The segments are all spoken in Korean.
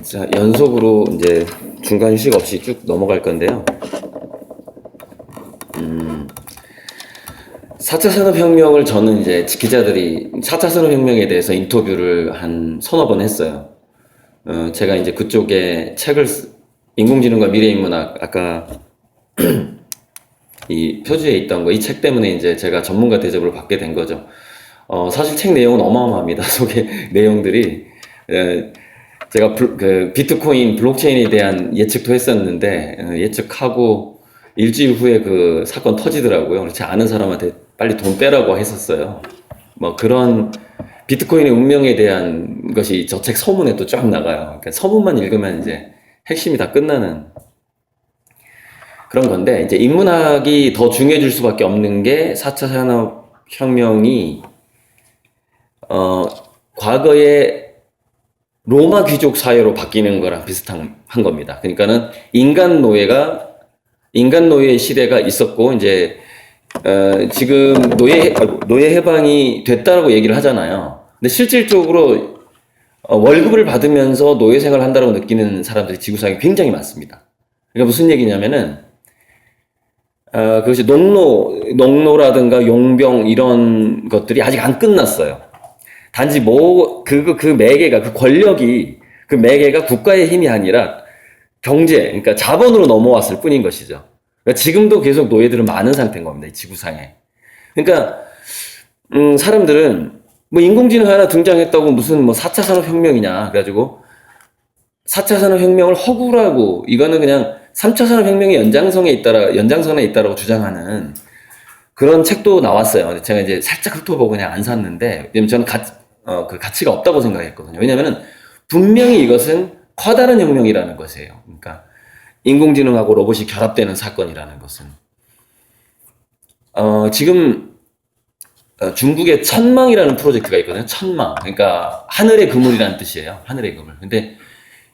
자, 연속으로 이제 중간 휴식 없이 쭉 넘어갈 건데요. 4차 산업혁명을 저는 이제 기자들이 4차 산업혁명에 대해서 인터뷰를 한 서너 번 했어요. 제가 이제 그쪽에 인공지능과 미래인문학, 아까 이 표지에 있던 거, 이 책 때문에 이제 제가 전문가 대접을 받게 된 거죠. 사실 책 내용은 어마어마합니다. 속에 내용들이. 제가 비트코인 블록체인에 대한 예측도 했었는데, 예측하고 일주일 후에 그 사건 터지더라고요. 그래서 제 아는 사람한테 빨리 돈 빼라고 했었어요. 뭐 그런 비트코인의 운명에 대한 것이 저 책 서문에 또 쫙 나가요. 그러니까 서문만 읽으면 이제 핵심이 다 끝나는 그런 건데, 이제 인문학이 더 중요해질 수밖에 없는 게 4차 산업혁명이, 과거에 로마 귀족 사회로 바뀌는 거랑 비슷한 겁니다. 그러니까는 인간 노예 시대가 있었고, 이제, 지금 노예 해방이 됐다라고 얘기를 하잖아요. 근데 실질적으로, 월급을 받으면서 노예 생활을 한다고 느끼는 사람들이 지구상에 굉장히 많습니다. 그러니까 무슨 얘기냐면은, 그것이 농노라든가 용병 이런 것들이 아직 안 끝났어요. 단지 그 매개가, 그 권력이, 그 매개가 국가의 힘이 아니라 경제, 그러니까 자본으로 넘어왔을 뿐인 것이죠. 그러니까 지금도 계속 노예들은 많은 상태인 겁니다, 이 지구상에. 그러니까, 사람들은 뭐 인공지능 하나 등장했다고 무슨 뭐 4차 산업혁명이냐, 그래가지고 4차 산업혁명을 허구라고, 이거는 그냥 3차 산업혁명의 연장선에 있다라고 주장하는 그런 책도 나왔어요. 제가 이제 살짝 훑어보고 그냥 안 샀는데, 왜냐면 저는 그 가치가 없다고 생각했거든요. 왜냐면은 분명히 이것은 커다란 혁명이라는 것이에요. 그러니까 인공지능하고 로봇이 결합되는 사건이라는 것은. 지금 중국의 천망이라는 프로젝트가 있거든요. 천망. 그러니까 하늘의 그물이라는 뜻이에요. 하늘의 그물. 근데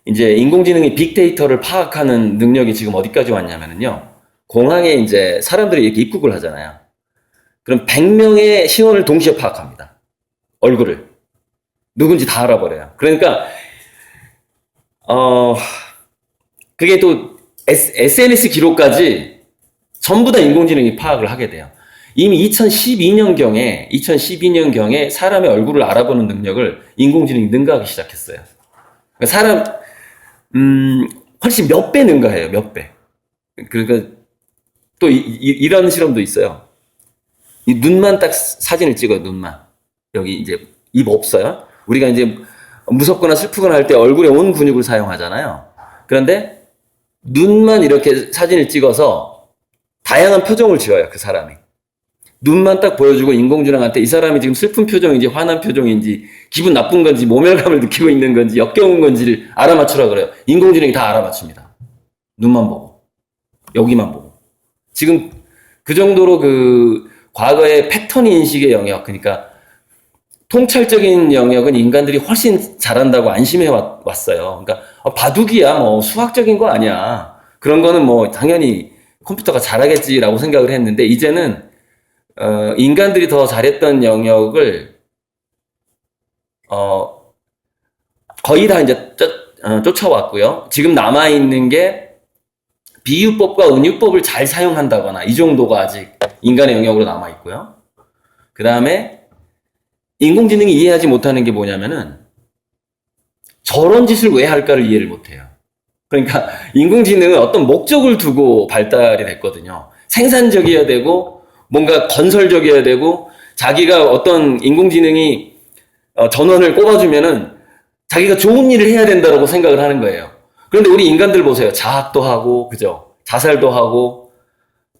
이제 인공지능이 빅데이터를 파악하는 능력이 지금 어디까지 왔냐면요. 공항에 이제 사람들이 이렇게 입국을 하잖아요. 그럼 100명의 신원을 동시에 파악합니다. 얼굴을. 누군지 다 알아버려요. 그러니까, 그게 또 SNS 기록까지 전부 다 인공지능이 파악을 하게 돼요. 이미 2012년경에 사람의 얼굴을 알아보는 능력을 인공지능이 능가하기 시작했어요. 그러니까 훨씬 몇 배 능가해요, 몇 배. 그러니까 또 이런 실험도 있어요. 이 눈만 딱 사진을 찍어요, 눈만. 여기 이제 입 없어요. 우리가 이제 무섭거나 슬프거나 할 때 얼굴에 온 근육을 사용하잖아요. 그런데 눈만 이렇게 사진을 찍어서 다양한 표정을 지어요, 그 사람이. 눈만 딱 보여주고 인공지능한테 이 사람이 지금 슬픈 표정인지 화난 표정인지 기분 나쁜 건지 모멸감을 느끼고 있는 건지 역겨운 건지를 알아맞추라 그래요. 인공지능이 다 알아맞춥니다. 눈만 보고. 여기만 보고. 지금 그 정도로 과거의 패턴 인식의 영역, 그러니까 통찰적인 영역은 인간들이 훨씬 잘한다고 안심해 왔어요. 그러니까 바둑이야, 뭐 수학적인 거 아니야. 그런 거는 뭐 당연히 컴퓨터가 잘하겠지라고 생각을 했는데, 이제는 인간들이 더 잘했던 영역을 거의 다 이제 쫓아왔고요. 지금 남아 있는 게 비유법과 은유법을 잘 사용한다거나 이 정도가 아직 인간의 영역으로 남아 있고요. 그 다음에 인공지능이 이해하지 못하는 게 뭐냐면은 저런 짓을 왜 할까를 이해를 못해요. 그러니까 인공지능은 어떤 목적을 두고 발달이 됐거든요. 생산적이어야 되고 뭔가 건설적이어야 되고, 자기가 어떤 인공지능이 전원을 꼽아주면은 자기가 좋은 일을 해야 된다고 생각을 하는 거예요. 그런데 우리 인간들 보세요. 자학도 하고, 그죠? 자살도 하고,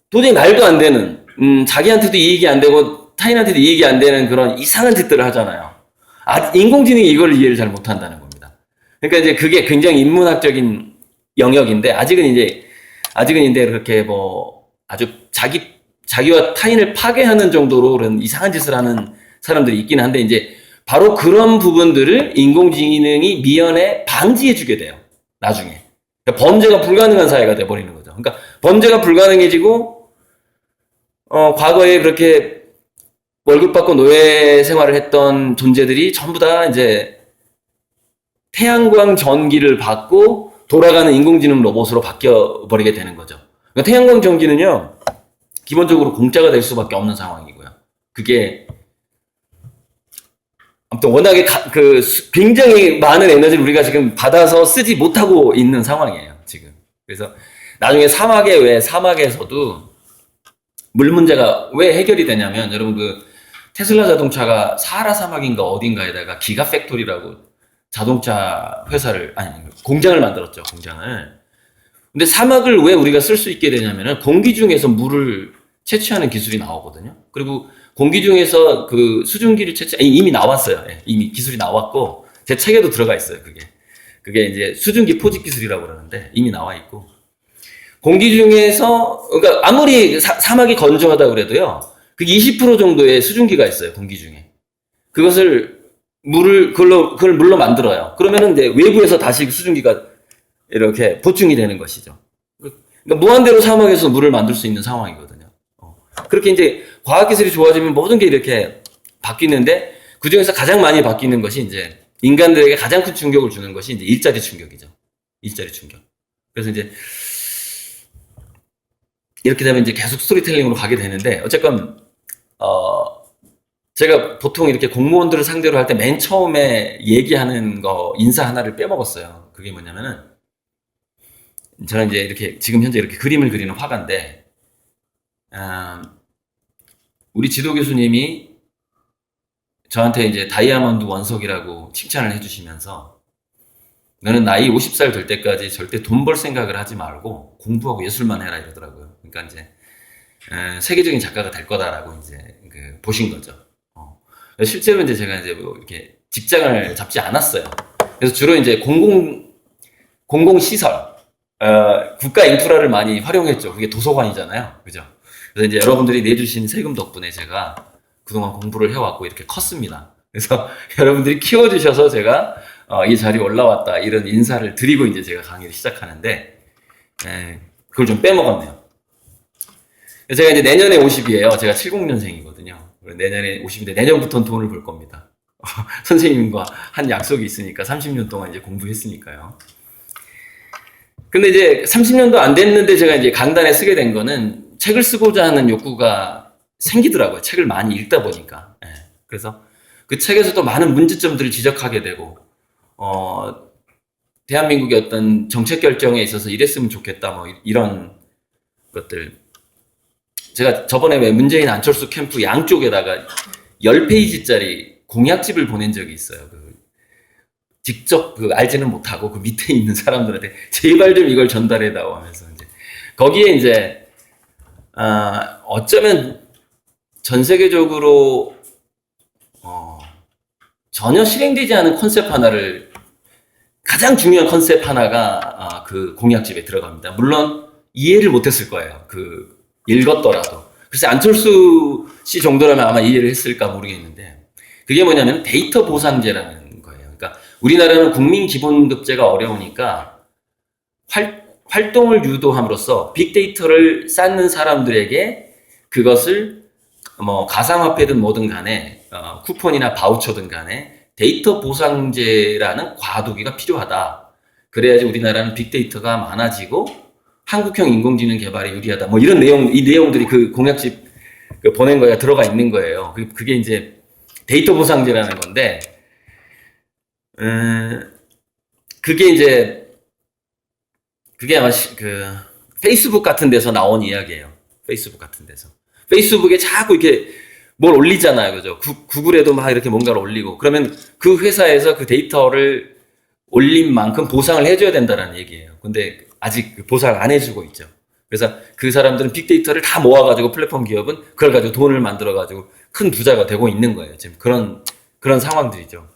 도저히 말도 안 되는, 자기한테도 이익이 안 되고 타인한테도 이익이 안 되는 그런 이상한 짓들을 하잖아요. 인공지능이 이걸 이해를 잘 못한다는 겁니다. 그러니까 이제 그게 굉장히 인문학적인 영역인데, 아직은 이제 그렇게 뭐 아주 자기와 타인을 파괴하는 정도로 그런 이상한 짓을 하는 사람들이 있긴 한데, 이제 바로 그런 부분들을 인공지능이 미연에 방지해주게 돼요, 나중에. 그러니까 범죄가 불가능한 사회가 돼버리는 거죠. 그러니까 범죄가 불가능해지고, 과거에 그렇게 월급 받고 노예 생활을 했던 존재들이 전부 다 이제 태양광 전기를 받고 돌아가는 인공지능 로봇으로 바뀌어버리게 되는 거죠. 그러니까 태양광 전기는요, 기본적으로 공짜가 될 수밖에 없는 상황이고요. 그게 아무튼 워낙에 굉장히 많은 에너지를 우리가 지금 받아서 쓰지 못하고 있는 상황이에요, 지금. 그래서 나중에 왜 사막에서도 물 문제가 왜 해결이 되냐면, 여러분 테슬라 자동차가 사하라 사막인가 어딘가에다가 기가 팩토리라고 자동차 공장을 만들었죠, 공장을. 근데 사막을 왜 우리가 쓸 수 있게 되냐면은 공기 중에서 물을 채취하는 기술이 나오거든요. 그리고 공기 중에서 그 수증기를 이미 나왔어요. 예, 이미 기술이 나왔고, 제 책에도 들어가 있어요, 그게 이제 수증기 포집 기술이라고 그러는데, 이미 나와 있고. 공기 중에서, 그러니까 아무리 사막이 건조하다 그래도요, 그 20% 정도의 수증기가 있어요, 공기 중에. 그걸 물로 만들어요. 그러면은 이제 외부에서 다시 수증기가 이렇게 보충이 되는 것이죠. 그러니까 무한대로 사막에서 물을 만들 수 있는 상황이거든요. 그렇게 이제 과학기술이 좋아지면 모든 게 이렇게 바뀌는데, 그 중에서 가장 많이 바뀌는 것이 이제 인간들에게 가장 큰 충격을 주는 것이 이제 일자리 충격이죠. 일자리 충격. 그래서 이제 이렇게 되면 이제 계속 스토리텔링으로 가게 되는데, 어쨌건 제가 보통 이렇게 공무원들을 상대로 할 때 맨 처음에 얘기하는 인사 하나를 빼먹었어요. 그게 뭐냐면은, 저는 이제 이렇게 지금 현재 이렇게 그림을 그리는 화가인데, 우리 지도 교수님이 저한테 이제 다이아몬드 원석이라고 칭찬을 해주시면서, 너는 나이 50살 될 때까지 절대 돈 벌 생각을 하지 말고 공부하고 예술만 해라 이러더라고요. 그러니까 이제 세계적인 작가가 될 거다라고 이제 보신 거죠. 실제로 이제 제가 이제 뭐 이렇게 직장을 잡지 않았어요. 그래서 주로 이제 공공시설, 국가 인프라를 많이 활용했죠. 그게 도서관이잖아요. 그죠? 그래서 이제 여러분들이 내주신 세금 덕분에 제가 그동안 공부를 해왔고 이렇게 컸습니다. 그래서 여러분들이 키워주셔서 제가 이 자리에 올라왔다, 이런 인사를 드리고 이제 제가 강의를 시작하는데, 그걸 좀 빼먹었네요. 제가 이제 내년에 50이에요. 제가 70년생이거든요. 내년에 50인데 내년부터는 돈을 벌 겁니다. 선생님과 한 약속이 있으니까 30년 동안 이제 공부했으니까요. 근데 이제 30년도 안 됐는데 제가 이제 강단에 쓰게 된 거는 책을 쓰고자 하는 욕구가 생기더라고요. 책을 많이 읽다 보니까. 그래서 그 책에서도 많은 문제점들을 지적하게 되고, 대한민국의 어떤 정책 결정에 있어서 이랬으면 좋겠다, 뭐 이런 것들. 제가 저번에 왜 문재인 안철수 캠프 양쪽에다가 10페이지짜리 공약집을 보낸 적이 있어요. 직접 알지는 못하고 그 밑에 있는 사람들한테 제발 좀 이걸 전달해다오 하면서 이제 거기에 이제 어쩌면 전 세계적으로 전혀 실행되지 않은 컨셉 하나를, 가장 중요한 컨셉 하나가 그 공약집에 들어갑니다. 물론 이해를 못했을 거예요. 읽었더라도. 글쎄 안철수 씨 정도라면 아마 이해를 했을까 모르겠는데, 그게 뭐냐면 데이터 보상제라는 거예요. 그러니까 우리나라는 국민기본급제가 어려우니까 활동을 유도함으로써 빅데이터를 쌓는 사람들에게 그것을 뭐 가상화폐든 뭐든 간에 쿠폰이나 바우처든 간에 데이터 보상제라는 과도기가 필요하다. 그래야지 우리나라는 빅데이터가 많아지고 한국형 인공지능 개발에 유리하다. 뭐 이런 이 내용들이 그 공약집 보낸 거에 들어가 있는 거예요. 그게 이제 데이터 보상제라는 건데, 그게 아마 페이스북 같은 데서 나온 이야기예요. 페이스북 같은 데서. 페이스북에 자꾸 이렇게 뭘 올리잖아요. 그죠? 구글에도 막 이렇게 뭔가를 올리고. 그러면 그 회사에서 그 데이터를 올린 만큼 보상을 해줘야 된다는 얘기예요. 근데 아직 보상을 안 해주고 있죠. 그래서 그 사람들은 빅데이터를 다 모아가지고 플랫폼 기업은 그걸 가지고 돈을 만들어가지고 큰 부자가 되고 있는 거예요. 지금 그런 상황들이죠.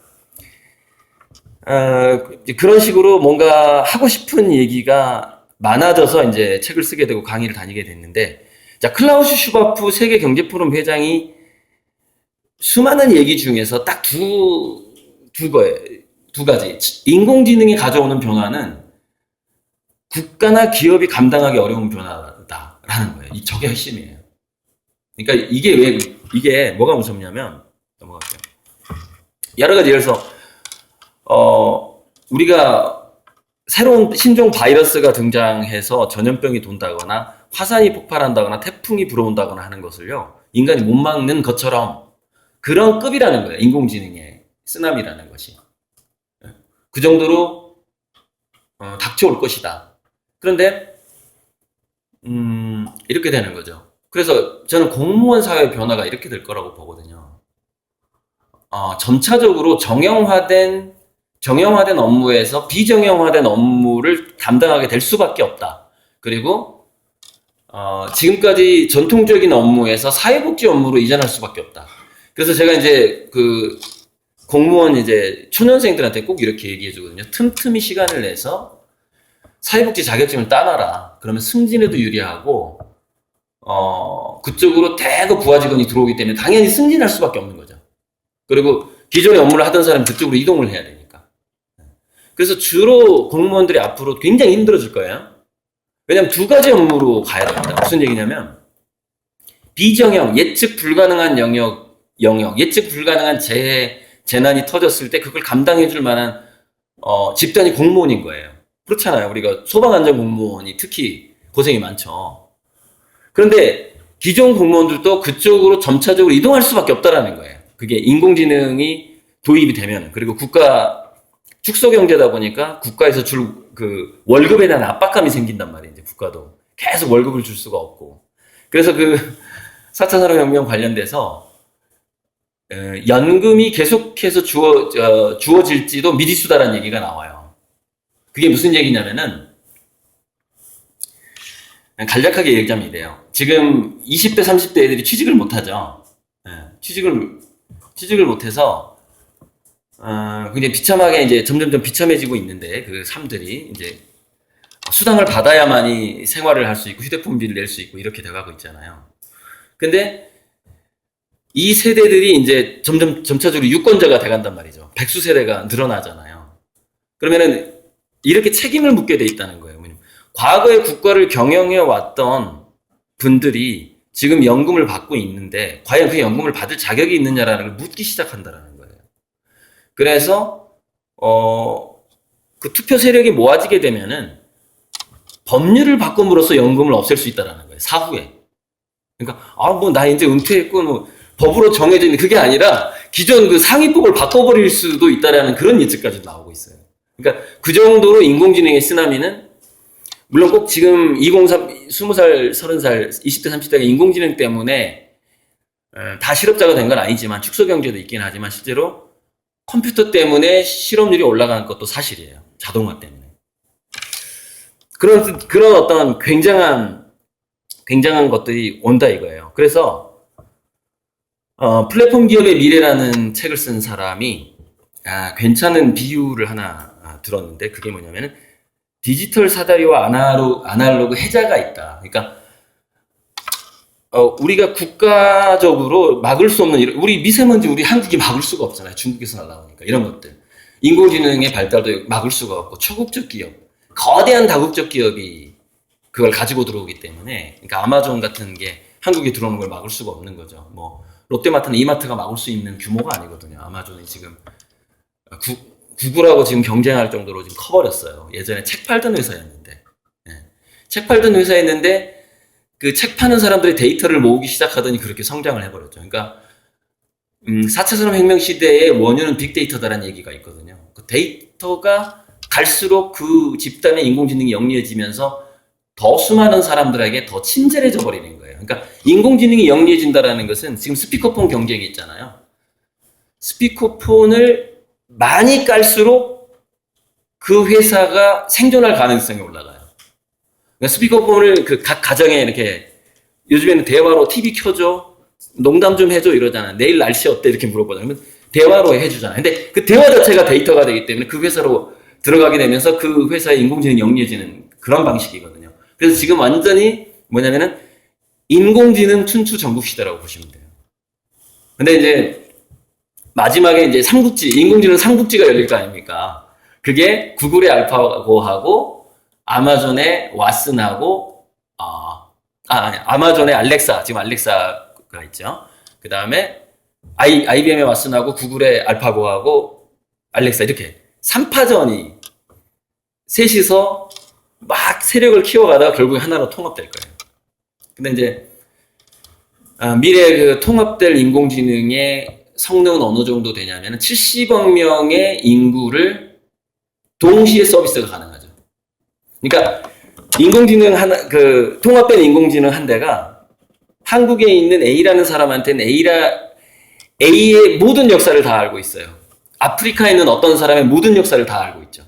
그런 식으로 뭔가 하고 싶은 얘기가 많아져서 이제 책을 쓰게 되고 강의를 다니게 됐는데, 자, 클라우스 슈바프 세계 경제 포럼 회장이 수많은 얘기 중에서 딱 두 가지. 인공지능이 가져오는 변화는 국가나 기업이 감당하기 어려운 변화다라는 거예요. 저게 핵심이에요. 그러니까 이게 뭐가 무섭냐면, 넘어갈게요. 여러 가지, 예를 들어서 우리가 새로운 신종 바이러스가 등장해서 전염병이 돈다거나 화산이 폭발한다거나 태풍이 불어온다거나 하는 것을요, 인간이 못 막는 것처럼 그런 급이라는 거예요. 인공지능의 쓰나미라는 것이. 그 정도로 닥쳐올 것이다. 그런데 이렇게 되는 거죠. 그래서 저는 공무원 사회 변화가 이렇게 될 거라고 보거든요. 점차적으로 정형화된 업무에서 비정형화된 업무를 담당하게 될 수밖에 없다. 그리고 지금까지 전통적인 업무에서 사회복지 업무로 이전할 수밖에 없다. 그래서 제가 이제 그 공무원 이제 초년생들한테 꼭 이렇게 얘기해 주거든요. 틈틈이 시간을 내서 사회복지 자격증을 따놔라. 그러면 승진에도 유리하고 그쪽으로 대거 부하 직원이 들어오기 때문에 당연히 승진할 수밖에 없는 거죠. 그리고 기존의 업무를 하던 사람이 그쪽으로 이동을 해야 되니까. 그래서 주로 공무원들이 앞으로 굉장히 힘들어질 거예요. 왜냐면 두 가지 업무로 가야 됩니다. 무슨 얘기냐면 비정형, 예측 불가능한 영역, 예측 불가능한 재난이 터졌을 때 그걸 감당해 줄 만한 집단이 공무원인 거예요. 그렇잖아요. 우리가 소방안전공무원이 특히 고생이 많죠. 그런데 기존 공무원들도 그쪽으로 점차적으로 이동할 수밖에 없다라는 거예요. 그게 인공지능이 도입이 되면, 그리고 국가 축소경제다 보니까 국가에서 줄 그 월급에 대한 압박감이 생긴단 말이에요. 이제 국가도 계속 월급을 줄 수가 없고. 그래서 그 4차 산업혁명 관련돼서 연금이 계속해서 주어질지도 미지수다라는 얘기가 나와요. 그게 무슨 얘기냐면은, 간략하게 얘기하면 이래요. 지금 20대, 30대 애들이 취직을 못하죠. 취직을 못해서, 굉장히 비참하게 이제 점점점 비참해지고 있는데, 그 삶들이 이제 수당을 받아야만이 생활을 할 수 있고, 휴대폰비를 낼 수 있고, 이렇게 돼가고 있잖아요. 근데 이 세대들이 이제 점차적으로 유권자가 돼간단 말이죠. 백수 세대가 늘어나잖아요. 그러면은 이렇게 책임을 묻게 돼 있다는 거예요. 과거에 국가를 경영해 왔던 분들이 지금 연금을 받고 있는데 과연 그 연금을 받을 자격이 있느냐라는 걸 묻기 시작한다는 거예요. 그래서 그 투표 세력이 모아지게 되면은 법률을 바꿈으로써 연금을 없앨 수 있다는 거예요. 사후에. 그러니까 뭐 나 이제 은퇴했고 뭐 법으로 정해져 있는, 그게 아니라 기존 그 상위법을 바꿔버릴 수도 있다라는 그런 예측까지 나오고 있어요. 그러니까 그 정도로 인공지능의 쓰나미는, 물론 꼭 지금 20살, 30살, 20대, 30대가 인공지능 때문에 다 실업자가 된 건 아니지만 축소경제도 있긴 하지만 실제로 컴퓨터 때문에 실업률이 올라가는 것도 사실이에요. 자동화 때문에. 그런 어떤 굉장한 것들이 온다 이거예요. 그래서 플랫폼 기업의 미래라는 책을 쓴 사람이 괜찮은 비유를 하나 들었는데, 그게 뭐냐면은 디지털 사다리와 아날로그 해자가 있다. 그러니까 우리가 국가적으로 막을 수 없는, 우리 미세먼지 우리 한국이 막을 수가 없잖아요. 중국에서 날아오니까. 이런 것들. 인공지능의 발달도 막을 수가 없고, 초국적 기업, 거대한 다국적 기업이 그걸 가지고 들어오기 때문에, 그러니까 아마존 같은 게 한국에 들어오는 걸 막을 수가 없는 거죠. 뭐 롯데마트나 이마트가 막을 수 있는 규모가 아니거든요. 아마존이 지금 구글하고 지금 경쟁할 정도로 지금 커버렸어요. 예전에 책 팔던 회사였는데, 책 팔던 회사였는데 그 책 파는 사람들이 데이터를 모으기 시작하더니 그렇게 성장을 해버렸죠. 그러니까 4차 산업혁명 시대의 원유는 빅데이터다라는 얘기가 있거든요. 그 데이터가 갈수록 그 집단의 인공지능이 영리해지면서 더 수많은 사람들에게 더 친절해져 버리는 거예요. 그러니까 인공지능이 영리해진다라는 것은, 지금 스피커폰 경쟁이 있잖아요. 스피커폰을 많이 깔수록 그 회사가 생존할 가능성이 올라가요. 그러니까 스피커폰을 그 각 가정에 이렇게, 요즘에는 대화로 TV 켜줘, 농담 좀 해줘 이러잖아. 내일 날씨 어때 이렇게 물어보잖아요. 그러면 대화로 해주잖아. 근데 그 대화 자체가 데이터가 되기 때문에 그 회사로 들어가게 되면서 그 회사의 인공지능이 영리해지는 그런 방식이거든요. 그래서 지금 완전히 뭐냐면은 인공지능 춘추 전국 시대라고 보시면 돼요. 근데 이제 마지막에 이제 인공지능 삼국지가 열릴 거 아닙니까? 그게 구글의 알파고하고 아마존의 왓슨하고 아마존의 알렉사, 지금 알렉사가 있죠. 그 다음에 IBM의 왓슨하고 구글의 알파고하고 알렉사, 이렇게 3파전이 셋이서 막 세력을 키워가다가 결국에 하나로 통합될 거예요. 근데 이제 미래 그 통합될 인공지능의 성능은 어느 정도 되냐면 70억 명의 인구를 동시에 서비스가 가능하죠. 그러니까 인공지능 하나, 그 통합된 인공지능 한 대가 한국에 있는 A라는 사람한테는 A의 모든 역사를 다 알고 있어요. 아프리카에 있는 어떤 사람의 모든 역사를 다 알고 있죠.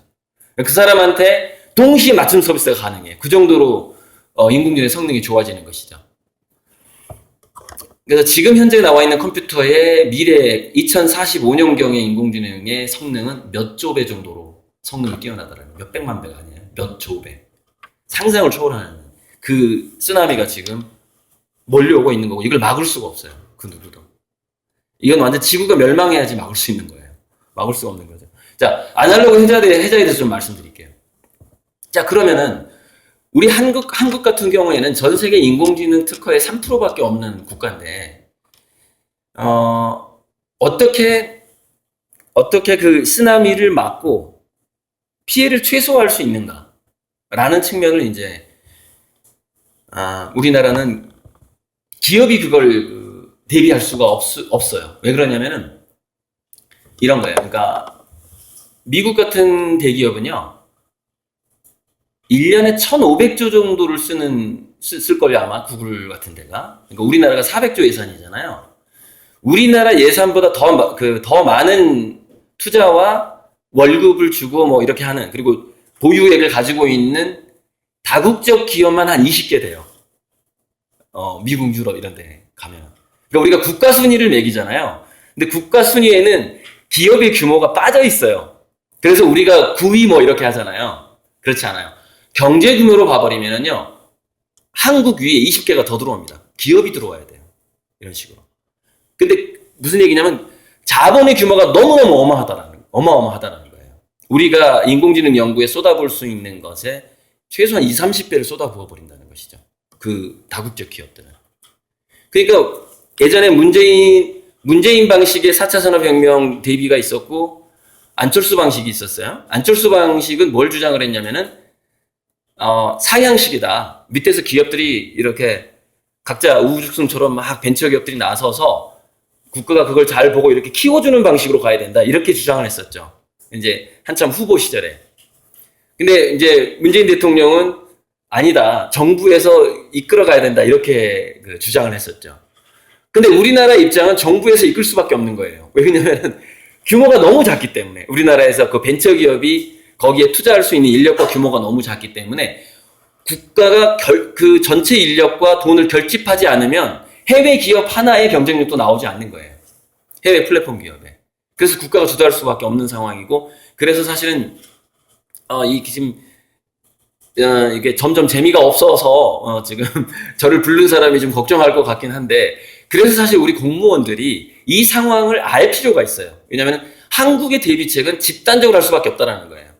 그 사람한테 동시에 맞춤 서비스가 가능해요. 그 정도로 인공지능의 성능이 좋아지는 것이죠. 그래서 지금 현재 나와 있는 컴퓨터의 미래 2045년경의 인공지능의 성능은 몇 조 배 정도로 성능이 뛰어나더라고요. 몇 백만 배가 아니에요. 몇 조 배. 상상을 초월하는 그 쓰나미가 지금 몰려오고 있는 거고, 이걸 막을 수가 없어요. 그 누구도. 이건 완전 지구가 멸망해야지 막을 수 있는 거예요. 막을 수가 없는 거죠. 자, 아날로그 해자에 대해서 좀 말씀드릴게요. 자, 그러면은 우리 한국 같은 경우에는 전 세계 인공지능 특허의 3%밖에 없는 국가인데, 어떻게 그 쓰나미를 막고 피해를 최소화할 수 있는가? 라는 측면을 이제, 우리나라는 기업이 그걸 대비할 수가 없어요. 왜 그러냐면은, 이런 거예요. 그러니까, 미국 같은 대기업은요, 1년에 1,500조 정도를 쓸걸요, 아마, 구글 같은 데가. 그러니까 우리나라가 400조 예산이잖아요. 우리나라 예산보다 더 많은 투자와 월급을 주고 뭐 이렇게 하는, 그리고 보유액을 가지고 있는 다국적 기업만 한 20개 돼요. 미국, 유럽 이런 데 가면. 그러니까 우리가 국가 순위를 매기잖아요. 근데 국가 순위에는 기업의 규모가 빠져 있어요. 그래서 우리가 9위 뭐 이렇게 하잖아요. 그렇지 않아요. 경제 규모로 봐버리면은요, 한국 위에 20개가 더 들어옵니다. 기업이 들어와야 돼요. 이런 식으로. 근데 무슨 얘기냐면 자본의 규모가 너무너무 어마어마하다는 거예요. 우리가 인공지능 연구에 쏟아부을 수 있는 것에 최소한 20, 30배를 쏟아부어 버린다는 것이죠. 그 다국적 기업들은. 그러니까 예전에 문재인 방식의 4차 산업혁명 대비가 있었고, 안철수 방식이 있었어요. 안철수 방식은 뭘 주장을 했냐면은, 상향식이다. 밑에서 기업들이 이렇게 각자 우후죽순처럼 막 벤처기업들이 나서서 국가가 그걸 잘 보고 이렇게 키워주는 방식으로 가야 된다. 이렇게 주장을 했었죠. 이제 한참 후보 시절에. 근데 이제 문재인 대통령은 아니다. 정부에서 이끌어가야 된다. 이렇게 주장을 했었죠. 근데 우리나라 입장은 정부에서 이끌 수밖에 없는 거예요. 왜냐면 규모가 너무 작기 때문에. 우리나라에서 그 벤처기업이 거기에 투자할 수 있는 인력과 규모가 너무 작기 때문에 국가가 그 전체 인력과 돈을 결집하지 않으면 해외 기업 하나의 경쟁력도 나오지 않는 거예요. 해외 플랫폼 기업에. 그래서 국가가 주도할 수밖에 없는 상황이고, 그래서 사실은 이게 점점 재미가 없어서 지금 저를 부른 사람이 좀 걱정할 것 같긴 한데, 그래서 사실 우리 공무원들이 이 상황을 알 필요가 있어요. 왜냐하면 한국의 대비책은 집단적으로 할 수밖에 없다라는 거예요.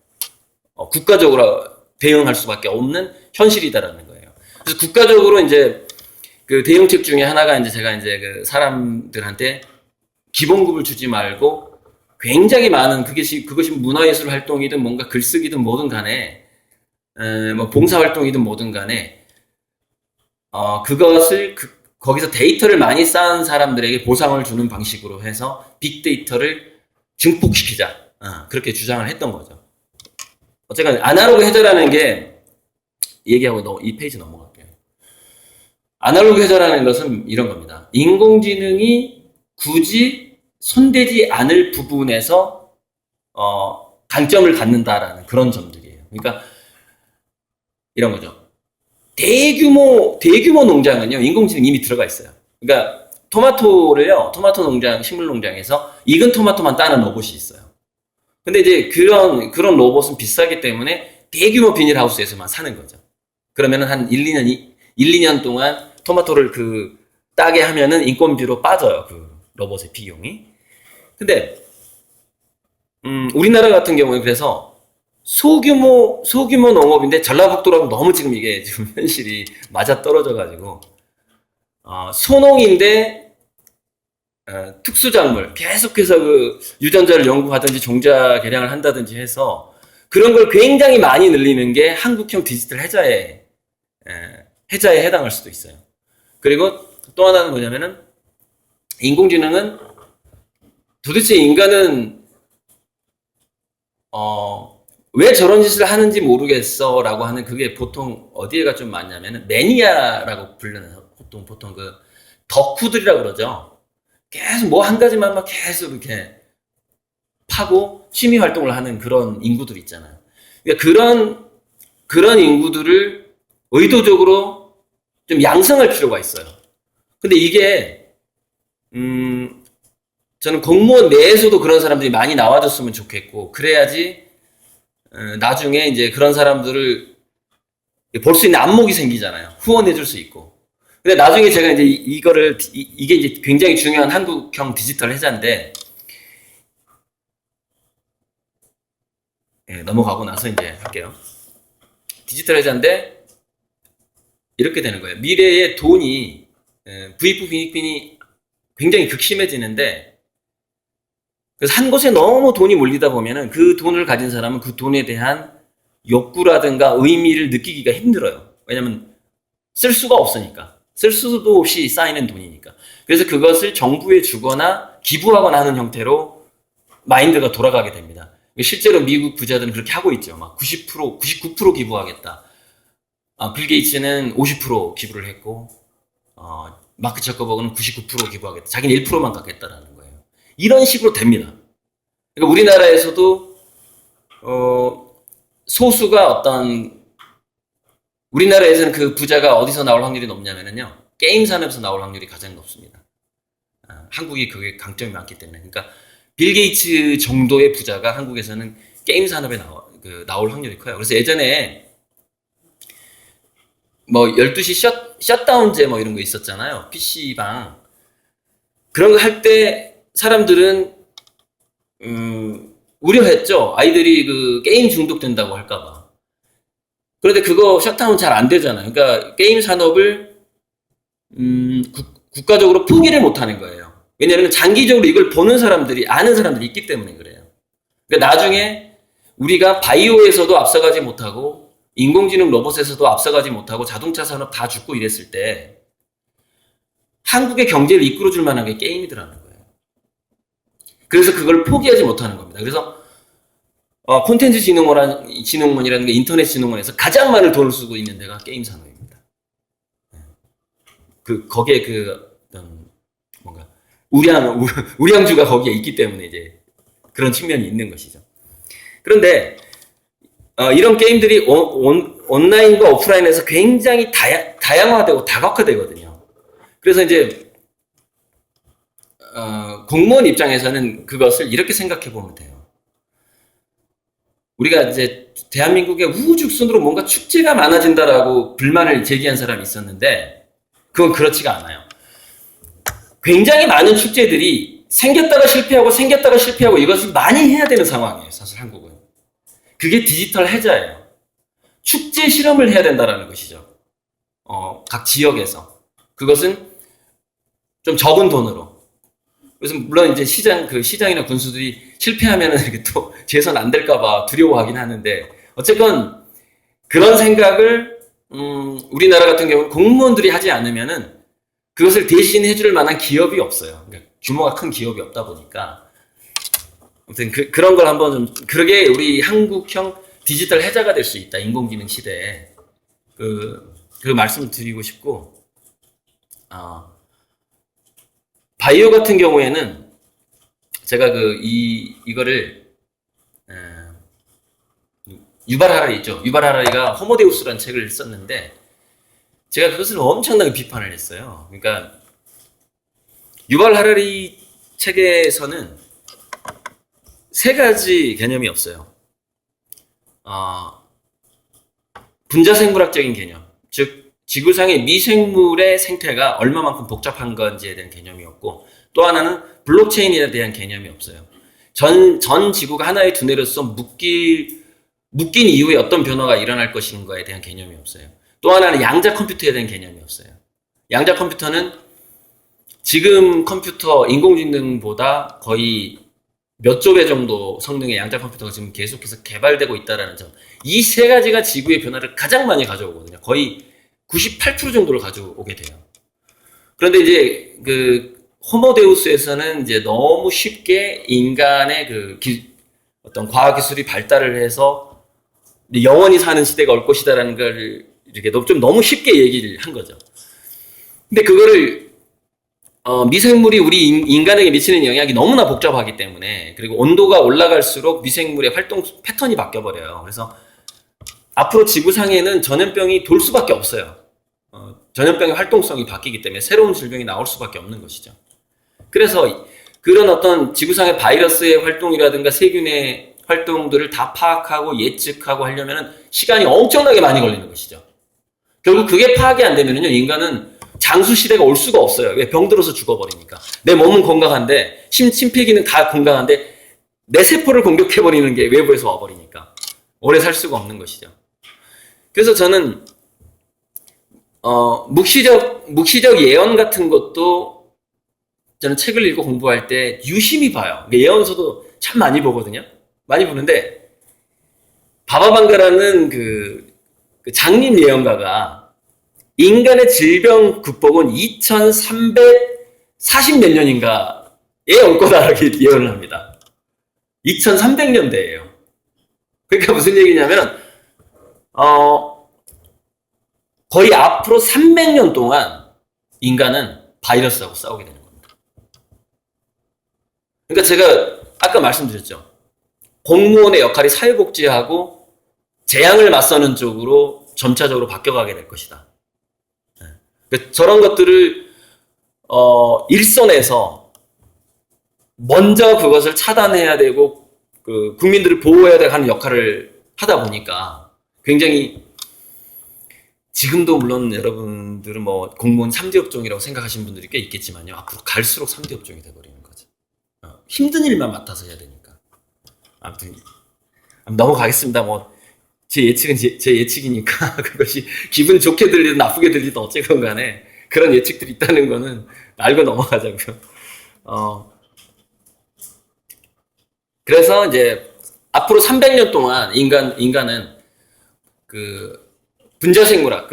국가적으로 대응할 수밖에 없는 현실이다라는 거예요. 그래서 국가적으로 이제 그 대응책 중에 하나가 이제 제가 이제 그 사람들한테 기본급을 주지 말고 굉장히 많은 그것이 문화예술 활동이든 뭔가 글쓰기든 뭐든 간에 뭐 봉사활동이든 뭐든 간에 그것을 거기서 데이터를 많이 쌓은 사람들에게 보상을 주는 방식으로 해서 빅데이터를 증폭시키자. 그렇게 주장을 했던 거죠. 어쨌든 아날로그 해저라는 게 얘기하고 이 페이지 넘어갈게요. 아날로그 해저라는 것은 이런 겁니다. 인공지능이 굳이 손대지 않을 부분에서 강점을 갖는다라는 그런 점들이에요. 그러니까 이런 거죠. 대규모 농장은요, 인공지능 이미 들어가 있어요. 그러니까 토마토 농장, 식물 농장에서 익은 토마토만 따는 로봇이 있어요. 근데 이제 그런 로봇은 비싸기 때문에 대규모 비닐하우스에서만 사는 거죠. 그러면은 한 1-2년 동안 토마토를 따게 하면은 인건비로 빠져요. 그 로봇의 비용이. 근데, 우리나라 같은 경우에 그래서 소규모 농업인데 전라북도랑 너무 지금 이게 지금 현실이 맞아 떨어져가지고, 소농인데, 특수작물, 계속해서 유전자를 연구하든지 종자 개량을 한다든지 해서 그런 걸 굉장히 많이 늘리는 게 한국형 디지털 해자에 해당할 수도 있어요. 그리고 또 하나는 뭐냐면은 인공지능은 도대체 인간은 왜 저런 짓을 하는지 모르겠어 라고 하는 그게 보통 어디에가 좀 많냐면은 매니아라고 부르는 보통 그 덕후들이라고 그러죠. 계속 뭐 한 가지만 막 계속 이렇게 파고 취미 활동을 하는 그런 인구들 있잖아요. 그러니까 그런 인구들을 의도적으로 좀 양성할 필요가 있어요. 근데 이게 저는 공무원 내에서도 그런 사람들이 많이 나와줬으면 좋겠고, 그래야지 나중에 이제 그런 사람들을 볼 수 있는 안목이 생기잖아요. 후원해줄 수 있고. 근데 나중에 제가 이제 이게 이제 굉장히 중요한 한국형 디지털 해자인데, 넘어가고 나서 이제 할게요. 디지털 해자인데 이렇게 되는 거예요. 미래의 돈이 부익부 빈익빈이 굉장히 극심해지는데, 그래서 한 곳에 너무 돈이 몰리다 보면은 그 돈을 가진 사람은 그 돈에 대한 욕구라든가 의미를 느끼기가 힘들어요. 왜냐면 쓸 수가 없으니까. 쓸 수도 없이 쌓이는 돈이니까. 그래서 그것을 정부에 주거나 기부하거나 하는 형태로 마인드가 돌아가게 됩니다. 실제로 미국 부자들은 그렇게 하고 있죠. 막 90%, 99% 기부하겠다. 빌 게이츠는 50% 기부를 했고, 마크 저커버그는 99% 기부하겠다. 자기는 1%만 갖겠다라는 거예요. 이런 식으로 됩니다. 그러니까 우리나라에서도 소수가 우리나라에서는 그 부자가 어디서 나올 확률이 높냐면요, 게임 산업에서 나올 확률이 가장 높습니다. 한국이 그게 강점이 많기 때문에. 그러니까 빌 게이츠 정도의 부자가 한국에서는 게임 산업에 나올 확률이 커요. 그래서 예전에 뭐 12시 셧다운제 뭐 이런 거 있었잖아요. PC방. 그런 거 할 때 사람들은 우려했죠. 아이들이 그 게임 중독된다고 할까봐. 그런데 그거 셧다운 잘 안 되잖아요. 그러니까 게임 산업을 국가적으로 포기를 못 하는 거예요. 왜냐하면 장기적으로 이걸 보는 사람들이, 아는 사람들이 있기 때문에 그래요. 그러니까 나중에 우리가 바이오에서도 앞서가지 못하고 인공지능 로봇에서도 앞서가지 못하고 자동차 산업 다 죽고 이랬을 때 한국의 경제를 이끌어줄 만한 게 게임이더라는 거예요. 그래서 그걸 포기하지 못하는 겁니다. 그래서 콘텐츠 진흥원이라는 게 인터넷 진흥원에서 가장 많은 돈을 쓰고 있는 데가 게임 산업입니다. 거기에 어떤 뭔가 우량주가 거기에 있기 때문에 이제 그런 측면이 있는 것이죠. 그런데 이런 게임들이 온라인과 오프라인에서 굉장히 다양화되고 다각화되거든요. 그래서 이제 공무원 입장에서는 그것을 이렇게 생각해 보면 돼요. 우리가 이제 대한민국의 우후죽순으로 뭔가 축제가 많아진다라고 불만을 제기한 사람이 있었는데, 그건 그렇지가 않아요. 굉장히 많은 축제들이 생겼다가 실패하고 이것을 많이 해야 되는 상황이에요. 사실 한국은. 그게 디지털 해자예요. 축제 실험을 해야 된다는 것이죠. 각 지역에서. 그것은 좀 적은 돈으로. 그래서 물론 이제 시장이나 군수들이 실패하면은 이렇게 또 재선 안 될까봐 두려워하긴 하는데, 어쨌건 그런 생각을 우리나라 같은 경우는 공무원들이 하지 않으면은 그것을 대신 해줄 만한 기업이 없어요. 그러니까 규모가 큰 기업이 없다 보니까. 아무튼 그런 걸 한번 그러게 우리 한국형 디지털 해자가 될 수 있다. 인공지능 시대에. 그 말씀을 드리고 싶고, 바이오 같은 경우에는 제가 이거를 유발 하라리 있죠. 유발 하라리가 호모데우스라는 책을 썼는데, 제가 그것을 엄청나게 비판을 했어요. 그러니까 유발 하라리 책에서는 세 가지 개념이 없어요. 분자생물학적인 개념, 즉 지구상의 미생물의 생태가 얼마만큼 복잡한 건지에 대한 개념이 없고, 또 하나는 블록체인에 대한 개념이 없어요. 전 지구가 하나의 두뇌로서 묶인 이후에 어떤 변화가 일어날 것인가에 대한 개념이 없어요. 또 하나는 양자 컴퓨터에 대한 개념이 없어요. 양자 컴퓨터는 지금 컴퓨터 인공지능보다 거의 몇 조 배 정도 성능의 양자 컴퓨터가 지금 계속해서 개발되고 있다라는 점. 이 세 가지가 지구의 변화를 가장 많이 가져오거든요. 거의 98% 정도를 가져오게 돼요. 그런데 이제 호모데우스에서는 이제 너무 쉽게 인간의 어떤 과학기술이 발달을 해서 영원히 사는 시대가 올 것이다라는 걸 이렇게 좀 너무 쉽게 얘기를 한 거죠. 근데 그거를 미생물이 우리 인간에게 미치는 영향이 너무나 복잡하기 때문에, 그리고 온도가 올라갈수록 미생물의 활동 패턴이 바뀌어버려요. 그래서 앞으로 지구상에는 전염병이 돌 수밖에 없어요. 전염병의 활동성이 바뀌기 때문에 새로운 질병이 나올 수밖에 없는 것이죠. 그래서 그런 어떤 지구상의 바이러스의 활동이라든가 세균의 활동들을 다 파악하고 예측하고 하려면 시간이 엄청나게 많이 걸리는 것이죠. 결국 그게 파악이 안 되면요, 인간은 장수 시대가 올 수가 없어요. 왜? 병들어서 죽어버리니까. 내 몸은 건강한데, 심폐기는 다 건강한데, 내 세포를 공격해버리는 게 외부에서 와버리니까 오래 살 수가 없는 것이죠. 그래서 저는 묵시적 예언 같은 것도 저는 책을 읽고 공부할 때 유심히 봐요. 예언서도 참 많이 보거든요. 많이 보는데, 바바방가라는 그 장님 예언가가 인간의 질병 극복은 2340 몇 년인가에 올 거다라고 예언을 합니다. 2300년대예요. 그러니까 무슨 얘기냐면, 거의 앞으로 300년 동안 인간은 바이러스하고 싸우게 되는 겁니다. 그러니까 제가 아까 말씀드렸죠. 공무원의 역할이 사회복지하고 재앙을 맞서는 쪽으로 점차적으로 바뀌어가게 될 것이다. 그러니까 저런 것들을 일선에서 먼저 그것을 차단해야 되고 국민들을 보호해야 하는 역할을 하다 보니까 굉장히, 지금도 물론 여러분들은 뭐 공무원 3대 업종이라고 생각하시는 분들이 꽤 있겠지만요, 앞으로 갈수록 3대 업종이 돼버리는 거죠. 힘든 일만 맡아서 해야 되니까. 아무튼 넘어가겠습니다. 뭐 제 예측은 제 예측이니까 그것이 기분 좋게 들리든 나쁘게 들리든 어쨌건 간에 그런 예측들이 있다는 거는 알고 넘어가자고요. 그래서 이제 앞으로 300년 동안 인간은 분자생물학,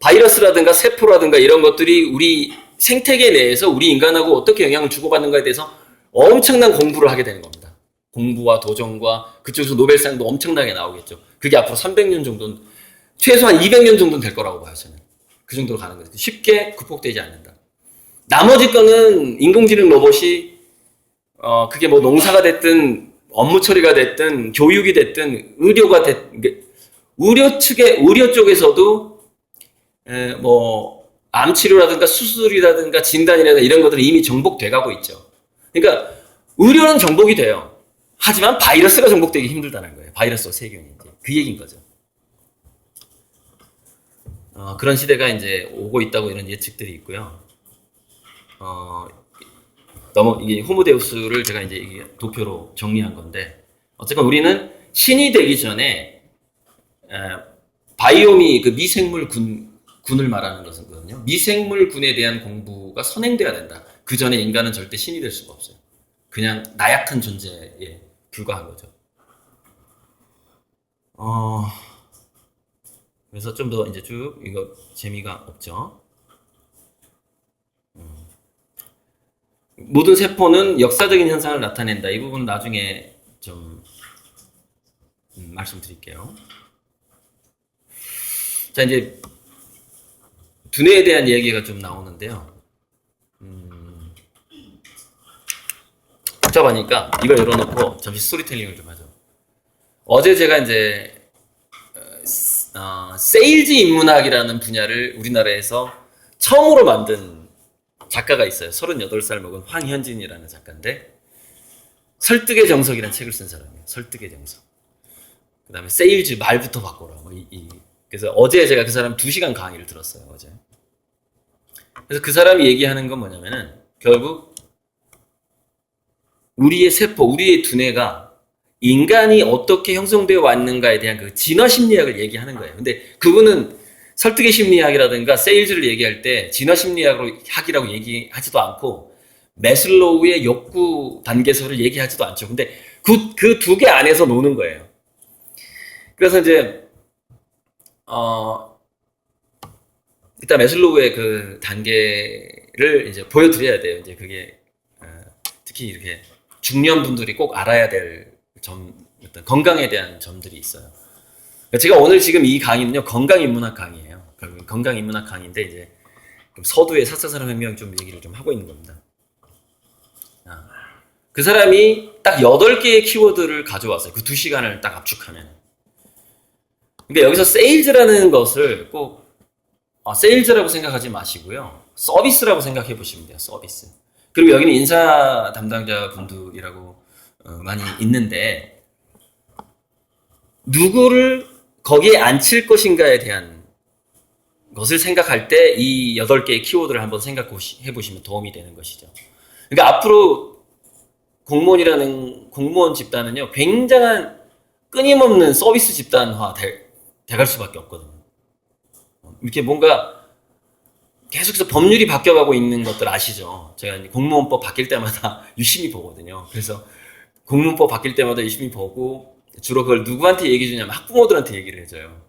바이러스라든가 세포라든가 이런 것들이 우리 생태계 내에서 우리 인간하고 어떻게 영향을 주고받는가에 대해서 엄청난 공부를 하게 되는 겁니다. 공부와 도전과 그쪽에서 노벨상도 엄청나게 나오겠죠. 그게 앞으로 300년 정도는, 최소한 200년 정도는 될 거라고 봐요, 저는. 그 정도로 가는 거죠. 쉽게 극복되지 않는다. 나머지 거는 인공지능 로봇이, 그게 뭐 농사가 됐든, 업무 처리가 됐든, 교육이 됐든, 의료가 됐든, 의료 쪽에서도, 암 치료라든가 수술이라든가 진단이라든가 이런 것들이 이미 정복돼 가고 있죠. 그러니까, 의료는 정복이 돼요. 하지만 바이러스가 정복되기 힘들다는 거예요. 바이러스와 세균이. 그 얘기인 거죠. 그런 시대가 이제 오고 있다고 이런 예측들이 있고요. 이게 호모데우스를 제가 이제 도표로 정리한 건데, 어쨌건 우리는 신이 되기 전에, 바이옴이 미생물 군을 말하는 것이거든요. 미생물 군에 대한 공부가 선행돼야 된다. 그 전에 인간은 절대 신이 될 수가 없어요. 그냥 나약한 존재에 불과한 거죠. 그래서 좀 더 이제 쭉 이거 재미가 없죠. 모든 세포는 역사적인 현상을 나타낸다. 이 부분 나중에 좀 말씀드릴게요. 자, 이제 두뇌에 대한 얘기가 좀 나오는데요. 복잡하니까 이거 열어놓고 잠시 스토리텔링을 좀 하죠. 어제 제가 이제 세일즈 인문학이라는 분야를 우리나라에서 처음으로 만든 작가가 있어요. 38살 먹은 황현진이라는 작가인데, 설득의 정석이라는 책을 쓴 사람이에요. 설득의 정석. 그 다음에 세일즈 말부터 바꿔라. 그래서 어제 제가 그 사람 2시간 강의를 들었어요. 어제. 그래서 그 사람이 얘기하는 건 뭐냐면은, 결국 우리의 세포, 우리의 두뇌가 인간이 어떻게 형성되어 왔는가에 대한 그 진화 심리학을 얘기하는 거예요. 근데 그분은 설득의 심리학이라든가 세일즈를 얘기할 때 진화 심리학이라고 얘기하지도 않고, 매슬로우의 욕구 단계설을 얘기하지도 않죠. 근데 그 두 개 안에서 노는 거예요. 그래서 이제 일단 매슬로우의 그 단계를 이제 보여드려야 돼요. 이제 그게 특히 이렇게 중년 분들이 꼭 알아야 될 어떤 건강에 대한 점들이 있어요. 제가 오늘 지금 이 강의는요, 건강인문학 강의예요. 건강인문학 강의인데 이제 서두의 4차 산업혁명 좀 얘기를 좀 하고 있는 겁니다. 그 사람이 딱 8개의 키워드를 가져왔어요. 그 2시간을 딱 압축하면. 근데 여기서 세일즈라는 것을 꼭 세일즈라고 생각하지 마시고요. 서비스라고 생각해 보시면 돼요. 서비스. 그리고 여기는 인사 담당자 분들이라고 많이 있는데 누구를 거기에 앉힐 것인가에 대한 것을 생각할 때 이 8개의 키워드를 한번 생각해 보시면 도움이 되는 것이죠. 그러니까 앞으로 공무원 집단은요, 굉장한 끊임없는 서비스 집단화 돼갈 수밖에 없거든요. 이렇게 뭔가 계속해서 법률이 바뀌어가고 있는 것들 아시죠? 제가 공무원법 바뀔 때마다 유심히 보거든요. 그래서 공무원법 바뀔 때마다 유심히 보고 주로 그걸 누구한테 얘기해 주냐면 학부모들한테 얘기를 해줘요.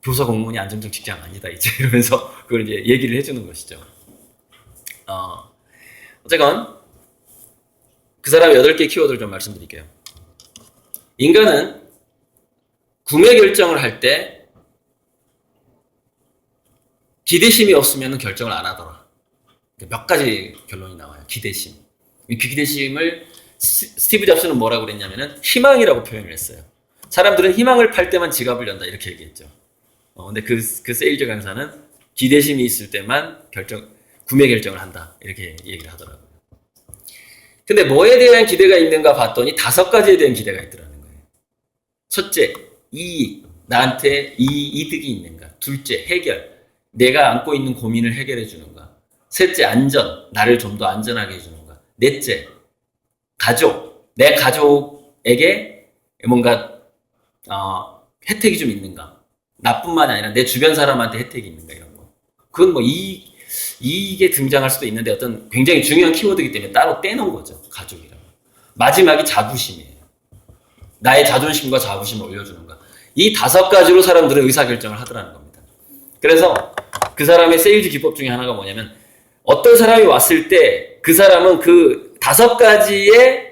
교사 공무원이 안정적 직장 아니다 이제 이러면서 그걸 이제 얘기를 해주는 것이죠. 어쨌건 그 사람의 8개 키워드를 좀 말씀드릴게요. 인간은 구매 결정을 할 때 기대심이 없으면 결정을 안 하더라. 몇 가지 결론이 나와요. 기대심. 이 기대심을 스티브 잡스는 뭐라고 그랬냐면은 희망이라고 표현을 했어요. 사람들은 희망을 팔 때만 지갑을 연다 이렇게 얘기했죠. 근데 그 세일즈 강사는 기대심이 있을 때만 구매 결정을 한다 이렇게 얘기를 하더라고요. 근데 뭐에 대한 기대가 있는가 봤더니 5가지에 대한 기대가 있더라는 거예요. 첫째, 이익. 나한테 이득이 있는가. 둘째, 해결. 내가 안고 있는 고민을 해결해 주는가. 셋째, 안전. 나를 좀 더 안전하게 해주는가. 넷째, 가족. 내 가족에게 뭔가 혜택이 좀 있는가. 나뿐만이 아니라 내 주변 사람한테 혜택이 있는가 이런 거. 그건 뭐 이익에 등장할 수도 있는데 어떤 굉장히 중요한 키워드이기 때문에 따로 떼놓은 거죠. 가족이라고. 마지막이 자부심이에요. 나의 자존심과 자부심을 올려주는가. 이 5가지로 사람들은 의사결정을 하더라는 겁니다. 그래서 그 사람의 세일즈 기법 중에 하나가 뭐냐면 어떤 사람이 왔을 때 그 사람은 그 5가지의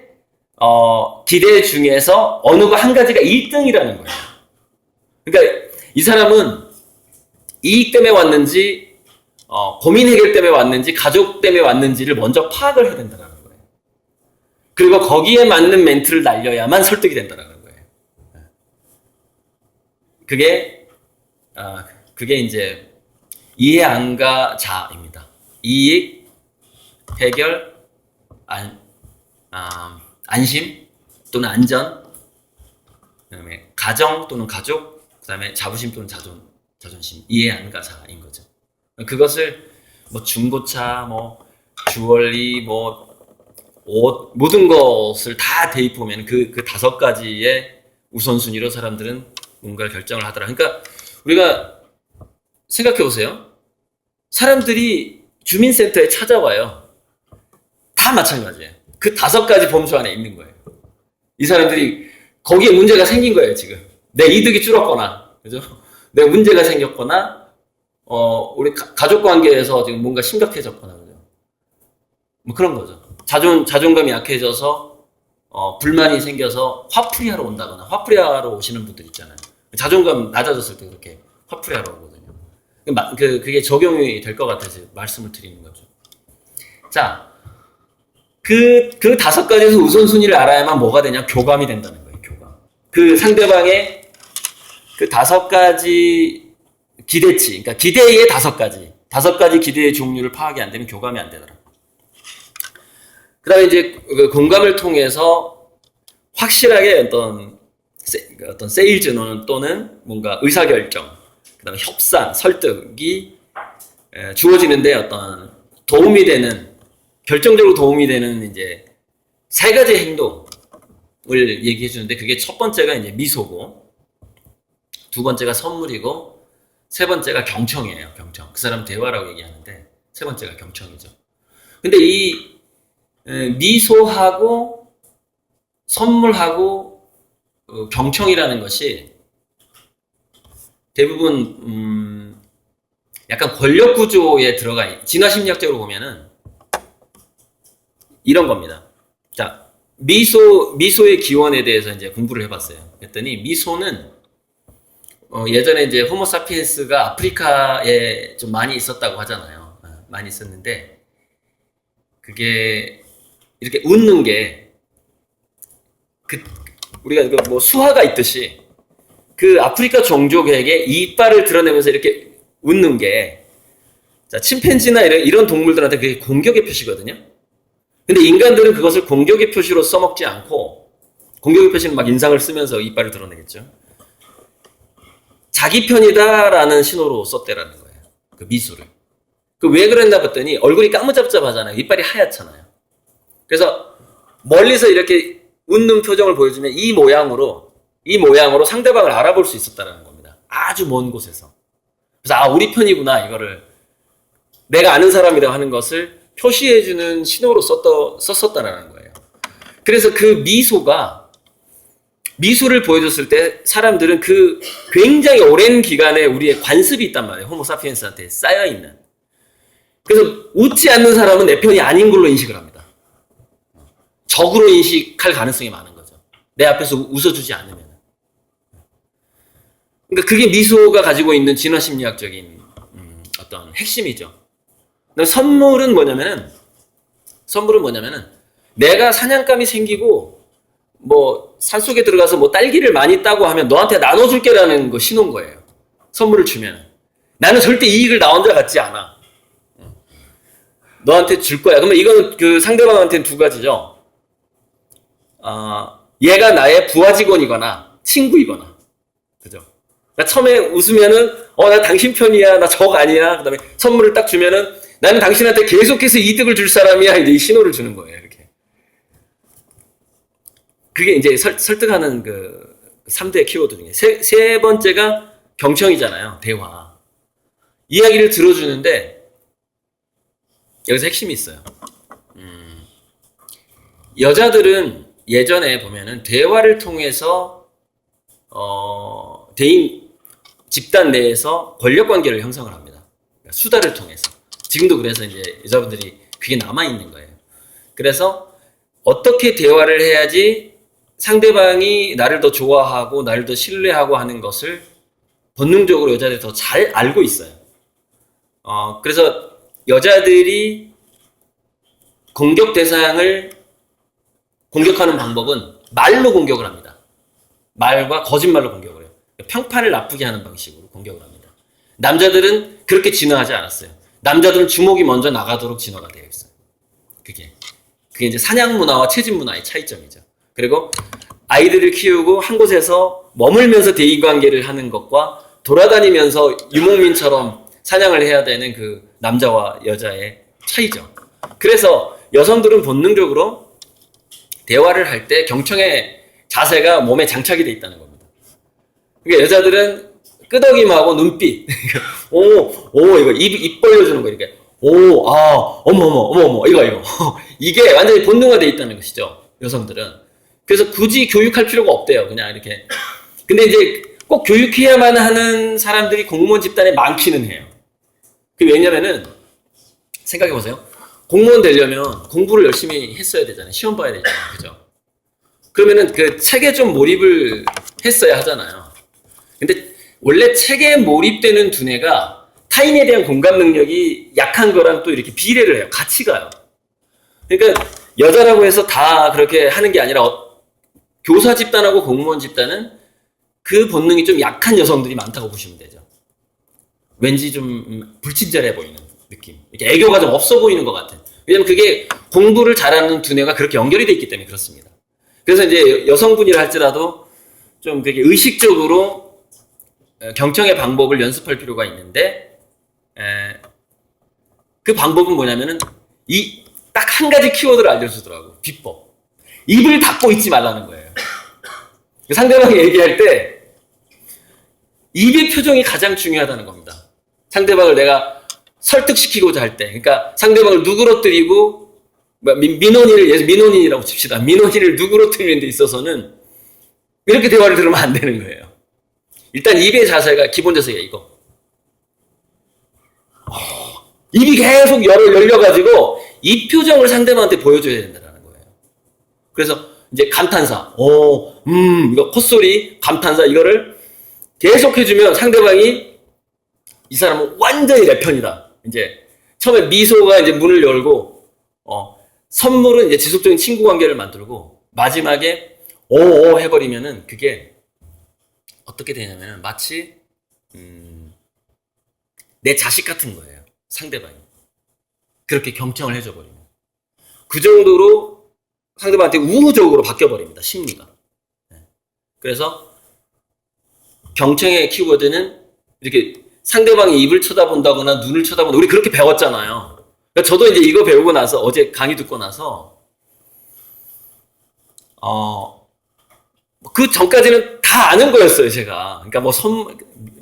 기대 중에서 어느 거 한 가지가 1등이라는 거예요. 그러니까 이 사람은 이익 때문에 왔는지 고민 해결 때문에 왔는지 가족 때문에 왔는지를 먼저 파악을 해야 된다는 거예요. 그리고 거기에 맞는 멘트를 날려야만 설득이 된다는 거예요. 그게 이제 이해안가자입니다. 이익, 해결, 안심 또는 안전, 그다음에 가정 또는 가족, 그다음에 자부심 또는 자존심, 이해안가자인 거죠. 그것을 뭐 중고차, 뭐 주얼리, 뭐 옷, 모든 것을 다 대입하면 그 5가지의 우선순위로 사람들은 뭔가를 결정을 하더라. 그러니까 우리가 생각해 보세요. 사람들이 주민센터에 찾아와요. 다 마찬가지예요. 그 5가지 범주 안에 있는 거예요. 이 사람들이 거기에 문제가 생긴 거예요, 지금. 내 이득이 줄었거나, 그죠? 내 문제가 생겼거나, 우리 가족 관계에서 지금 뭔가 심각해졌거나, 그죠? 뭐 그런 거죠. 자존감이 약해져서, 불만이 생겨서 화풀이하러 온다거나, 화풀이하러 오시는 분들 있잖아요. 자존감 낮아졌을 때 그렇게 화풀이하러 오거든요. 그게 적용이 될 것 같아서 말씀을 드리는 거죠. 자, 그 5가지에서 우선순위를 알아야만 뭐가 되냐? 교감이 된다는 거예요, 교감. 그 상대방의 그 5가지 기대치, 그러니까 기대의 5가지 기대의 종류를 파악이 안 되면 교감이 안 되더라. 그 다음에 이제 그 공감을 통해서 확실하게 어떤 세일즈 또는 뭔가 의사결정, 그 다음에 협상, 설득이 주어지는데 어떤 도움이 되는, 결정적으로 도움이 되는 이제 3가지 행동을 얘기해 주는데 그게 첫 번째가 이제 미소고, 2번째가 선물이고, 3번째가 경청이에요, 경청. 그 사람 대화라고 얘기하는데 3번째가 경청이죠. 근데 이 미소하고 선물하고 경청이라는 것이 대부분 약간 권력 구조에 들어가 진화 심리학적으로 보면은 이런 겁니다. 자, 미소의 기원에 대해서 이제 공부를 해봤어요. 그랬더니 미소는 예전에 이제 호모사피엔스가 아프리카에 좀 많이 있었다고 하잖아요. 많이 있었는데 그게 이렇게 웃는 게 우리가 뭐 수화가 있듯이 그 아프리카 종족에게 이빨을 드러내면서 이렇게 웃는 게 자, 침팬지나 이런 동물들한테 그게 공격의 표시거든요. 근데 인간들은 그것을 공격의 표시로 써먹지 않고 공격의 표시는 막 인상을 쓰면서 이빨을 드러내겠죠. 자기 편이다라는 신호로 썼대라는 거예요. 그 미소를. 그 왜 그랬나 봤더니 얼굴이 까무잡잡하잖아요. 이빨이 하얗잖아요. 그래서 멀리서 이렇게 웃는 표정을 보여주면 이 모양으로 상대방을 알아볼 수 있었다는 겁니다. 아주 먼 곳에서. 그래서 우리 편이구나 이거를 내가 아는 사람이라고 하는 것을 표시해주는 신호로 썼었다는 거예요. 그래서 그 미소를 보여줬을 때 사람들은 그 굉장히 오랜 기간에 우리의 관습이 있단 말이에요. 호모사피엔스한테 쌓여있는. 그래서 웃지 않는 사람은 내 편이 아닌 걸로 인식을 합니다. 적으로 인식할 가능성이 많은 거죠. 내 앞에서 웃어주지 않으면. 그러니까 그게 미소가 가지고 있는 진화심리학적인 어떤 핵심이죠. 선물은 뭐냐면은 내가 사냥감이 생기고 뭐 산속에 들어가서 뭐 딸기를 많이 따고 하면 너한테 나눠줄게라는 거 신호인 거예요. 선물을 주면 나는 절대 이익을 나 혼자 갖지 않아. 너한테 줄 거야. 그러면 이거는 그 상대방한테는 두 가지죠. 얘가 나의 부하 직원이거나 친구이거나, 그죠? 그러니까 처음에 웃으면은 나 당신 편이야, 나 적 아니야. 그다음에 선물을 딱 주면은 나는 당신한테 계속해서 이득을 줄 사람이야. 이제 이 신호를 주는 거예요. 이렇게. 그게 이제 설득하는 그 3대 키워드 중에 세 번째가 경청이잖아요. 대화. 이야기를 들어주는데 여기서 핵심이 있어요. 여자들은 예전에 보면은 대화를 통해서 집단 내에서 권력 관계를 형성을 합니다. 그러니까 수다를 통해서. 지금도 그래서 이제 여자분들이 그게 남아있는 거예요. 그래서 어떻게 대화를 해야지 상대방이 나를 더 좋아하고 나를 더 신뢰하고 하는 것을 본능적으로 여자들이 더 잘 알고 있어요. 그래서 여자들이 공격 대상을 공격하는 방법은 말로 공격을 합니다. 말과 거짓말로 공격을 해요. 평판을 나쁘게 하는 방식으로 공격을 합니다. 남자들은 그렇게 진화하지 않았어요. 남자들은 주먹이 먼저 나가도록 진화가 되어 있어요. 그게 이제 사냥 문화와 채집 문화의 차이점이죠. 그리고 아이들을 키우고 한 곳에서 머물면서 대인관계를 하는 것과 돌아다니면서 유목민처럼 사냥을 해야 되는 그 남자와 여자의 차이죠. 그래서 여성들은 본능적으로 대화를 할 때 경청의 자세가 몸에 장착이 돼 있다는 겁니다. 그러니까 여자들은 끄덕임하고 눈빛, 이거 입 벌려주는 거 이렇게, 어머, 이거 이게 완전히 본능화돼 있다는 것이죠. 여성들은. 그래서 굳이 교육할 필요가 없대요. 그냥 이렇게. 근데 이제 꼭 교육해야만 하는 사람들이 공무원 집단에 많기는 해요. 왜냐면은 생각해보세요. 공무원 되려면 공부를 열심히 했어야 되잖아요. 시험 봐야 되잖아요. 그죠? 그러면은 그 책에 좀 몰입을 했어야 하잖아요. 근데 원래 책에 몰입되는 두뇌가 타인에 대한 공감 능력이 약한 거랑 또 이렇게 비례를 해요. 같이 가요. 그러니까 여자라고 해서 다 그렇게 하는 게 아니라 교사 집단하고 공무원 집단은 그 본능이 좀 약한 여성들이 많다고 보시면 되죠. 왠지 좀 불친절해 보이는 느낌. 이렇게 애교가 좀 없어 보이는 것 같은. 왜냐면 그게 공부를 잘하는 두뇌가 그렇게 연결이 돼 있기 때문에 그렇습니다. 그래서 이제 여성분이라 할지라도 좀 되게 의식적으로 경청의 방법을 연습할 필요가 있는데, 그 방법은 뭐냐면은 딱 한 가지 키워드를 알려주더라고. 비법. 입을 닫고 있지 말라는 거예요. 상대방이 얘기할 때 입의 표정이 가장 중요하다는 겁니다. 상대방을 내가 설득시키고자 할 때, 그러니까 상대방을 누그러뜨리고, 민원인이라고 칩시다. 민원인을 누그러뜨리는 데 있어서는 이렇게 대화를 들으면 안 되는 거예요. 일단 입의 자세가 기본 자세가 이거. 입이 계속 열려가지고 이 표정을 상대방한테 보여줘야 된다는 거예요. 그래서 이제 감탄사, 이거 콧소리, 감탄사 이거를 계속 해주면 상대방이 이 사람은 완전히 내 편이다. 이제 처음에 미소가 이제 문을 열고, 선물은 이제 지속적인 친구 관계를 만들고, 마지막에 오 해버리면은 그게 어떻게 되냐면은 마치 내 자식 같은 거예요. 상대방이 그렇게 경청을 해줘 버리면 그 정도로 상대방한테 우호적으로 바뀌어 버립니다. 심리가. 그래서 경청의 키워드는 이렇게 상대방이 입을 쳐다본다거나 눈을 쳐다본다. 우리 그렇게 배웠잖아요. 그러니까 저도 이제 이거 배우고 나서 어제 강의 듣고 나서 그 전까지는 다 아는 거였어요, 제가. 그러니까 뭐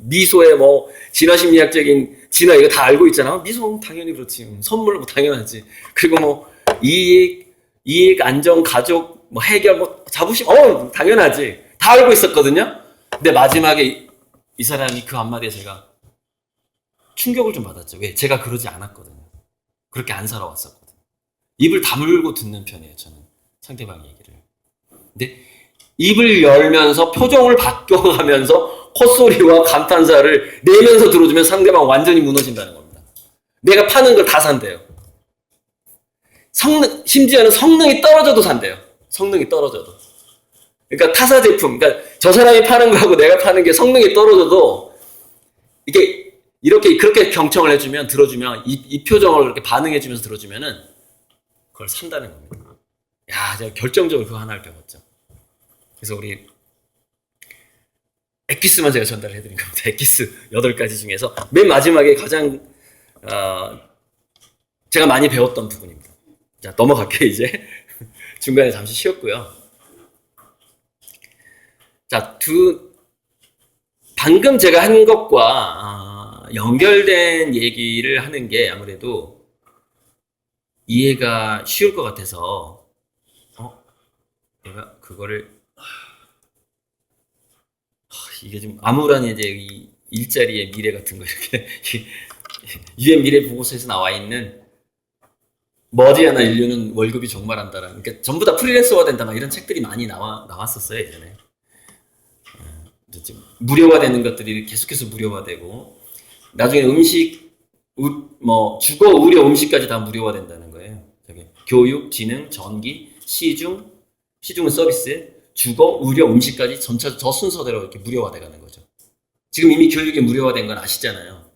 미소에 뭐 진화심리학적인 진화 이거 다 알고 있잖아. 미소 당연히 그렇지. 선물 뭐 당연하지. 그리고 뭐 이익, 안정, 가족, 뭐 해결, 뭐 자부심, 당연하지. 다 알고 있었거든요. 근데 마지막에 이 사람이 그 한마디에 제가 충격을 좀 받았죠. 왜? 제가 그러지 않았거든요. 그렇게 안 살아왔었거든요. 입을 다물고 듣는 편이에요, 저는. 상대방 얘기를. 근데 입을 열면서 표정을 바꿔가면서 콧소리와 감탄사를 내면서 들어주면 상대방 완전히 무너진다는 겁니다. 내가 파는 걸 다 산대요. 심지어는 성능이 떨어져도 산대요. 성능이 떨어져도. 그러니까 타사 제품, 그러니까 저 사람이 파는 거하고 내가 파는 게 성능이 떨어져도 이게 이렇게 그렇게 경청을 해주면 들어주면 이 표정을 이렇게 반응해주면서 들어주면은 그걸 산다는 겁니다. 야, 제가 결정적으로 그거 하나를 배웠죠. 그래서 우리 엑기스만 제가 전달을 해드린 겁니다. 엑기스 8가지 중에서 맨 마지막에 가장 제가 많이 배웠던 부분입니다. 자, 넘어갈게요. 이제 중간에 잠시 쉬었고요. 자, 방금 제가 한 것과 연결된 얘기를 하는 게 아무래도 이해가 쉬울 것 같아서 내가 그거를 이게 좀 암울한 이제 이 일자리의 미래 같은 거 이렇게 유엔 미래 보고서에서 나와 있는 머지않아 인류는 월급이 종말한다라는, 그러니까 전부 다 프리랜서화 된다 막 이런 책들이 많이 나왔었어요 예전에. 무료화되는 것들이 계속해서 무료화되고 나중에 음식, 주거, 의료, 음식까지 다 무료화된다는 거예요. 교육, 지능, 전기, 시중은 서비스, 주거, 의료, 음식까지 전체 저 순서대로 이렇게 무료화돼가는 거죠. 지금 이미 교육이 무료화된 건 아시잖아요.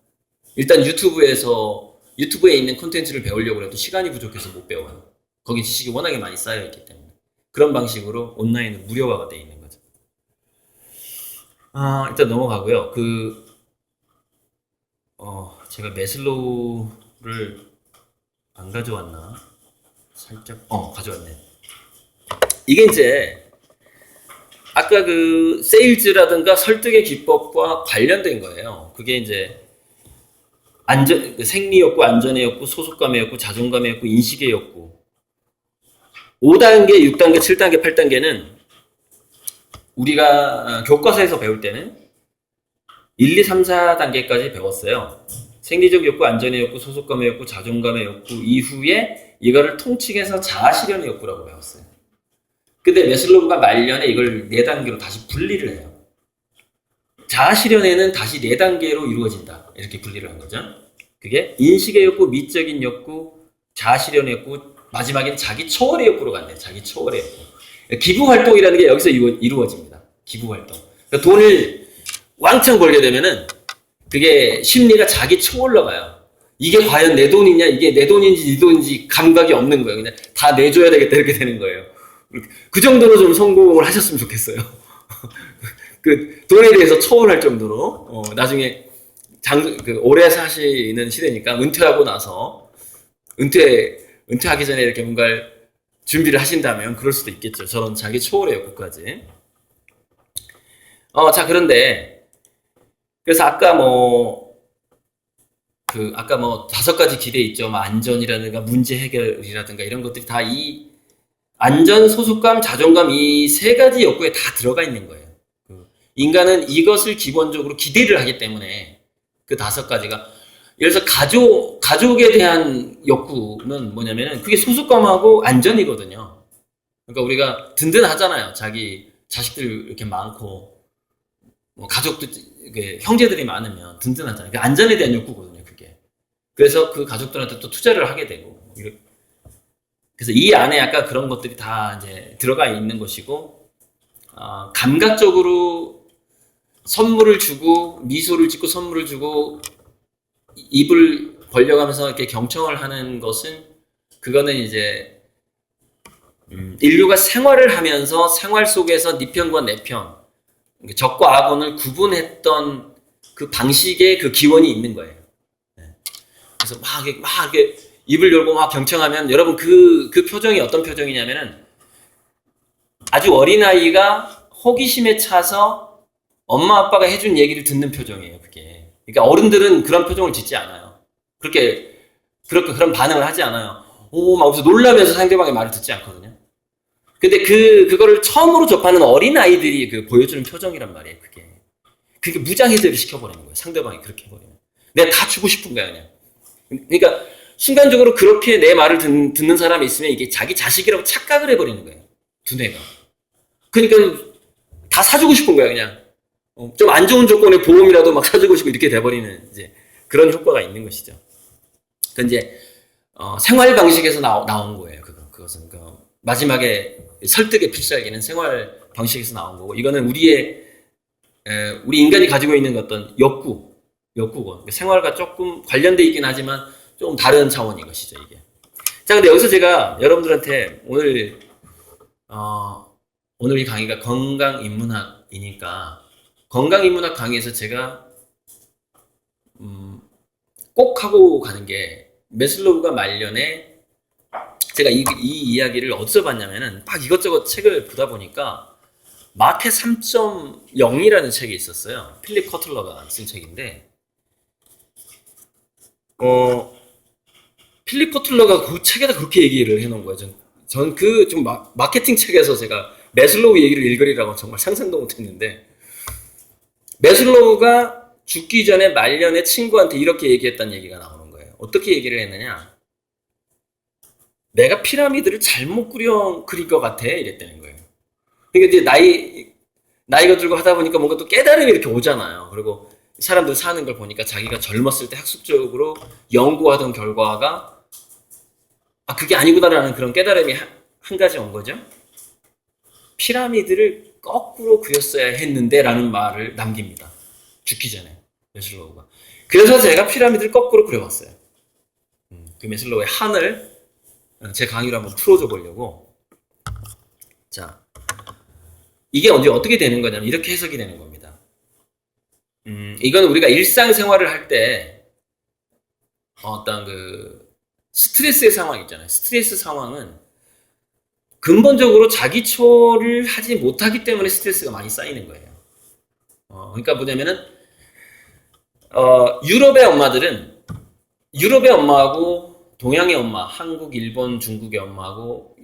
일단 유튜브에 있는 콘텐츠를 배우려고 해도 시간이 부족해서 못 배워요. 거기 지식이 워낙에 많이 쌓여있기 때문에. 그런 방식으로 온라인은 무료화가 되어 있는 거죠. 일단 넘어가고요. 제가 매슬로우를 안 가져왔나? 살짝, 가져왔네. 이게 이제, 아까 그 세일즈라든가 설득의 기법과 관련된 거예요. 그게 이제 생리 욕구, 안전의 욕구, 소속감의 욕구, 자존감의 욕구, 인식의 욕구. 5단계, 6단계, 7단계, 8단계는 우리가 교과서에서 배울 때는 1, 2, 3, 4단계까지 배웠어요. 생리적 욕구, 안전의 욕구, 소속감의 욕구, 자존감의 욕구 이후에 이거를 통칭해서 자아실현의 욕구라고 배웠어요. 근데 매슬로우가 말년에 이걸 4단계로 다시 분리를 해요. 자아실현에는 다시 4단계로 이루어진다. 이렇게 분리를 한 거죠. 그게 인식의 욕구, 미적인 욕구, 자아실현의 욕구, 마지막에는 자기 초월의 욕구로 간대요. 자기 초월의 욕구. 기부활동이라는 게 여기서 이루어집니다. 기부활동. 그러니까 돈을 왕창 벌게 되면은 그게 심리가 자기 초월로 가요. 이게 과연 내 돈이냐, 이게 내 돈인지 네 돈인지 감각이 없는 거예요. 그냥 다 내줘야 되겠다 이렇게 되는 거예요. 그 정도로 좀 성공을 하셨으면 좋겠어요. 그 돈에 대해서 초월할 정도로 나중에 오래 사시는 시대니까 은퇴하고 나서 은퇴하기 전에 이렇게 뭔가를 준비를 하신다면 그럴 수도 있겠죠. 저런 자기 초월의 욕구까지. 자, 그런데 그래서 아까 그 아까 뭐 5가지 기대 있죠. 뭐 안전이라든가 문제 해결이라든가 이런 것들이 다 이 안전, 소속감, 자존감 이 3가지 욕구에 다 들어가 있는 거예요. 인간은 이것을 기본적으로 기대를 하기 때문에 그 5가지가 예를 들어서 가족에 대한 욕구는 뭐냐면은 그게 소속감하고 안전이거든요. 그러니까 우리가 든든하잖아요. 자기 자식들 이렇게 많고 뭐 가족들 형제들이 많으면 든든하잖아요. 그 안전에 대한 욕구거든요. 그게. 그래서 그 가족들한테 또 투자를 하게 되고 그래서 이 안에 약간 그런 것들이 다 이제 들어가 있는 것이고 감각적으로 선물을 주고 미소를 짓고 선물을 주고 입을 벌려가면서 이렇게 경청을 하는 것은 그거는 이제 인류가 생활을 하면서 생활 속에서 네 편과 내 편, 적과 악원을 구분했던 그 방식의 그 기원이 있는 거예요. 그래서 막 이렇게 입을 열고 막 경청하면 여러분 그 표정이 어떤 표정이냐면은 아주 어린아이가 호기심에 차서 엄마 아빠가 해준 얘기를 듣는 표정이에요. 그게. 그러니까 어른들은 그런 표정을 짓지 않아요. 그렇게 그런 반응을 하지 않아요. 막 무슨 놀라면서 상대방의 말을 듣지 않거든요. 근데 그거를 처음으로 접하는 어린아이들이 그 보여주는 표정이란 말이에요. 그게 무장해제를 시켜버리는 거예요. 상대방이 그렇게 해버리면. 내가 다 주고 싶은 거야, 그냥. 그러니까 순간적으로 그렇게 내 말을 듣는 사람이 있으면 이게 자기 자식이라고 착각을 해버리는 거예요. 두뇌가. 그러니까 다 사주고 싶은 거야, 그냥. 좀 안 좋은 조건의 보험이라도 막 사주고 싶고 이렇게 돼버리는 이제 그런 효과가 있는 것이죠. 그 이제 생활 방식에서 나온 거예요. 그것은 마지막에 설득의 필살기는 생활 방식에서 나온 거고 이거는 우리 인간이 가지고 있는 어떤 욕구고 생활과 조금 관련돼 있긴 하지만 조금 다른 차원인 것이죠, 이게. 자, 근데 여기서 제가 여러분들한테 오늘 이 강의가 건강인문학이니까 건강인문학 강의에서 제가 꼭 하고 가는 게 매슬로우가 말년에 제가 이 이야기를 어디서 봤냐면은 막 이것저것 책을 보다 보니까 마켓 3.0이라는 책이 있었어요. 필립 커틀러가 쓴 책인데 필립 커틀러가 그 책에다 그렇게 얘기를 해놓은 거예요. 전 좀 마케팅 책에서 제가 매슬로우 얘기를 읽으리라고 정말 상상도 못했는데 매슬로우가 죽기 전에 말년에 친구한테 이렇게 얘기했다는 얘기가 나오는 거예요. 어떻게 얘기를 했느냐? 내가 피라미드를 잘못 그린 것 같아 이랬다는 거예요. 그러니까 이제 나이가 들고 하다 보니까 뭔가 또 깨달음이 이렇게 오잖아요. 그리고 사람들 사는 걸 보니까 자기가 젊었을 때 학술적으로 연구하던 결과가 그게 아니구나라는 그런 깨달음이 한 가지 온 거죠. 피라미드를 거꾸로 그렸어야 했는데 라는 말을 남깁니다. 죽기 전에 매슬로우가. 그래서 제가 피라미드를 거꾸로 그려봤어요. 그 매슬로우의 한을 제 강의로 한번 풀어줘 보려고. 자, 이게 언제 어떻게 되는 거냐면 이렇게 해석이 되는 겁니다. 이건 우리가 일상생활을 할 때 어떤 스트레스의 상황 있잖아요. 스트레스 상황은 근본적으로 자기초를 하지 못하기 때문에 스트레스가 많이 쌓이는 거예요. 그러니까 뭐냐면은 유럽의 엄마하고 동양의 엄마, 한국, 일본, 중국의 엄마하고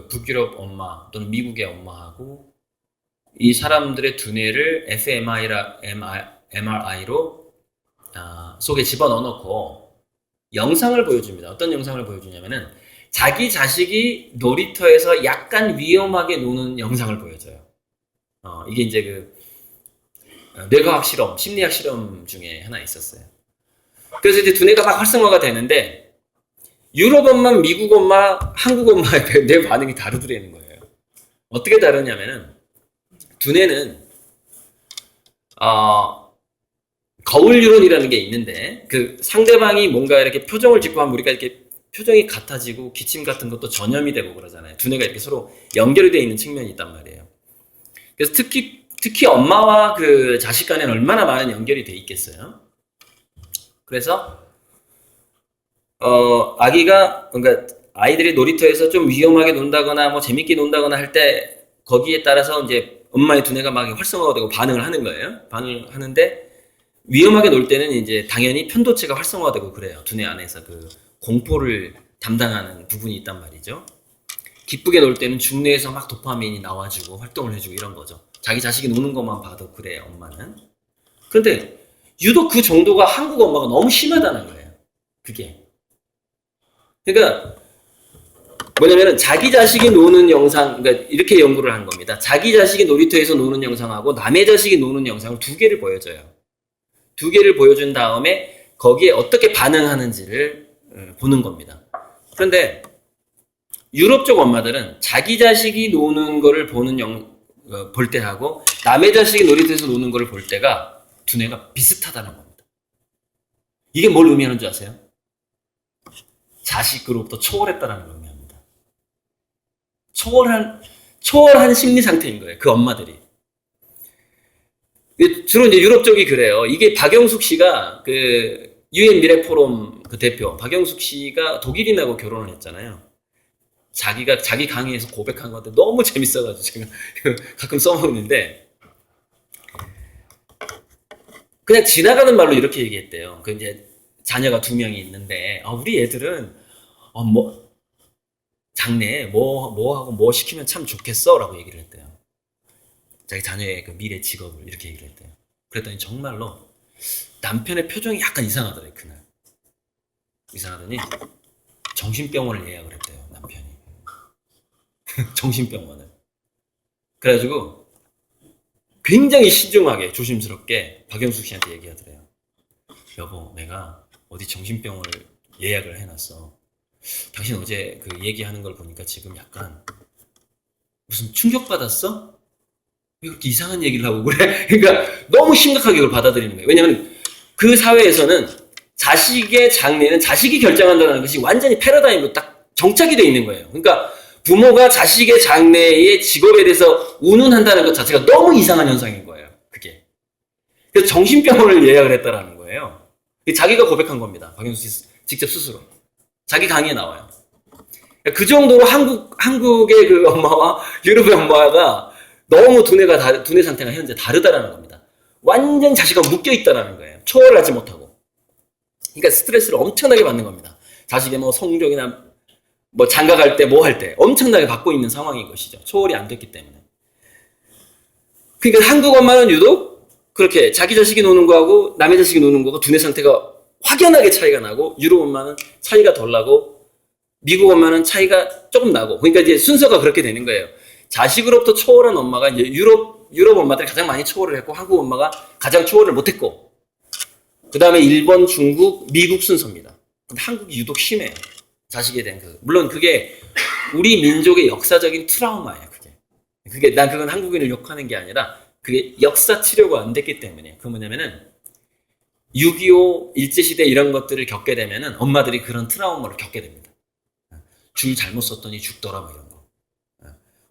북유럽 엄마 또는 미국의 엄마하고 이 사람들의 두뇌를 fMRI로 속에 집어넣어놓고 영상을 보여줍니다. 어떤 영상을 보여주냐면은 자기 자식이 놀이터에서 약간 위험하게 노는 영상을 보여줘요. 이게 이제 뇌과학 실험, 심리학 실험 중에 하나 있었어요. 그래서 이제 두뇌가 막 활성화가 되는데 유럽 엄마, 미국 엄마, 한국 엄마의 뇌 반응이 다르더라는 거예요. 어떻게 다르냐면은 두뇌는 거울 유론이라는 게 있는데 그 상대방이 뭔가 이렇게 표정을 짓고 하면 우리가 이렇게 표정이 같아지고 기침 같은 것도 전염이 되고 그러잖아요. 두뇌가 이렇게 서로 연결이 되어 있는 측면이 있단 말이에요. 그래서 특히 엄마와 그 자식 간에는 얼마나 많은 연결이 돼 있겠어요. 그래서 그러니까 아이들이 놀이터에서 좀 위험하게 논다거나 뭐 재밌게 논다거나 할 때 거기에 따라서 이제 엄마의 두뇌가 막 활성화가 되고 반응을 하는 거예요. 반응을 하는데 위험하게 놀 때는 이제 당연히 편도체가 활성화되고 그래요. 두뇌 안에서 그 공포를 담당하는 부분이 있단 말이죠. 기쁘게 놀 때는 중뇌에서 막 도파민이 나와주고 활동을 해주고 이런 거죠. 자기 자식이 노는 것만 봐도 그래요, 엄마는. 그런데 유독 그 정도가 한국 엄마가 너무 심하다는 거예요. 그게. 그러니까 뭐냐면은 자기 자식이 노는 영상, 그러니까 이렇게 연구를 한 겁니다. 자기 자식이 놀이터에서 노는 영상하고 남의 자식이 노는 영상을 두 개를 보여줘요. 두 개를 보여준 다음에 거기에 어떻게 반응하는지를 보는 겁니다. 그런데 유럽 쪽 엄마들은 자기 자식이 노는 거를 볼 때하고 남의 자식이 놀이터에서 노는 거를 볼 때가 두뇌가 비슷하다는 겁니다. 이게 뭘 의미하는 줄 아세요? 자식으로부터 초월했다는 걸 의미합니다. 초월한 심리 상태인 거예요. 그 엄마들이. 주로 이제 유럽 쪽이 그래요. 이게 박영숙 씨가 그 UN 미래 포럼 그 대표 박영숙 씨가 독일인하고 결혼을 했잖아요. 자기가 자기 강의에서 고백한 건데 너무 재밌어가지고 제가 가끔 써먹는데 그냥 지나가는 말로 이렇게 얘기했대요. 그 이제 자녀가 2명이 있는데 우리 애들은 장래에 뭐 하고 뭐 시키면 참 좋겠어라고 얘기를 했대요. 자기 자녀의 그 미래 직업을 이렇게 얘기를 했대요. 그랬더니 정말로 남편의 표정이 약간 이상하더래요. 그날 이상하더니 정신병원을 예약을 했대요. 남편이 정신병원을. 그래가지고 굉장히 신중하게 조심스럽게 박영숙 씨한테 얘기하더래요. 여보, 내가 어디 정신병원을 예약을 해놨어. 당신 어제 그 얘기하는 걸 보니까 지금 약간 무슨 충격받았어? 왜 그렇게 이상한 얘기를 하고 그래? 그러니까 너무 심각하게 그걸 받아들이는 거예요. 왜냐하면 그 사회에서는 자식의 장래는 자식이 결정한다는 것이 완전히 패러다임으로 딱 정착이 되어 있는 거예요. 그러니까 부모가 자식의 장래의 직업에 대해서 운운한다는 것 자체가 너무 이상한 현상인 거예요. 그게. 그래서 정신병원을 예약을 했다라는 거예요. 자기가 고백한 겁니다. 박영수 씨 직접 스스로. 자기 강의에 나와요. 그 정도로 한국의 그 엄마와 유럽의 엄마가 너무 두뇌 상태가 현재 다르다라는 겁니다. 완전 자식과 묶여있다라는 거예요. 초월하지 못하고. 그러니까 스트레스를 엄청나게 받는 겁니다. 자식의 뭐 성적이나 뭐 장가 갈 때 뭐 할 때 엄청나게 받고 있는 상황인 것이죠. 초월이 안 됐기 때문에. 그러니까 한국 엄마는 유독 그렇게 자기 자식이 노는 거하고 남의 자식이 노는 거가 두뇌 상태가 확연하게 차이가 나고 유럽 엄마는 차이가 덜 나고 미국 엄마는 차이가 조금 나고 그러니까 이제 순서가 그렇게 되는 거예요. 자식으로부터 초월한 엄마가 이제 유럽 엄마들이 가장 많이 초월을 했고 한국 엄마가 가장 초월을 못했고 그 다음에 일본, 중국, 미국 순서입니다. 근데 한국이 유독 심해요. 자식에 대한 물론 그게 우리 민족의 역사적인 트라우마예요. 그건 한국인을 욕하는 게 아니라 그게 역사 치료가 안 됐기 때문에 그 뭐냐면은 6.25 일제시대 이런 것들을 겪게 되면은 엄마들이 그런 트라우마를 겪게 됩니다. 줄 잘못 썼더니 죽더라 뭐 이런 거.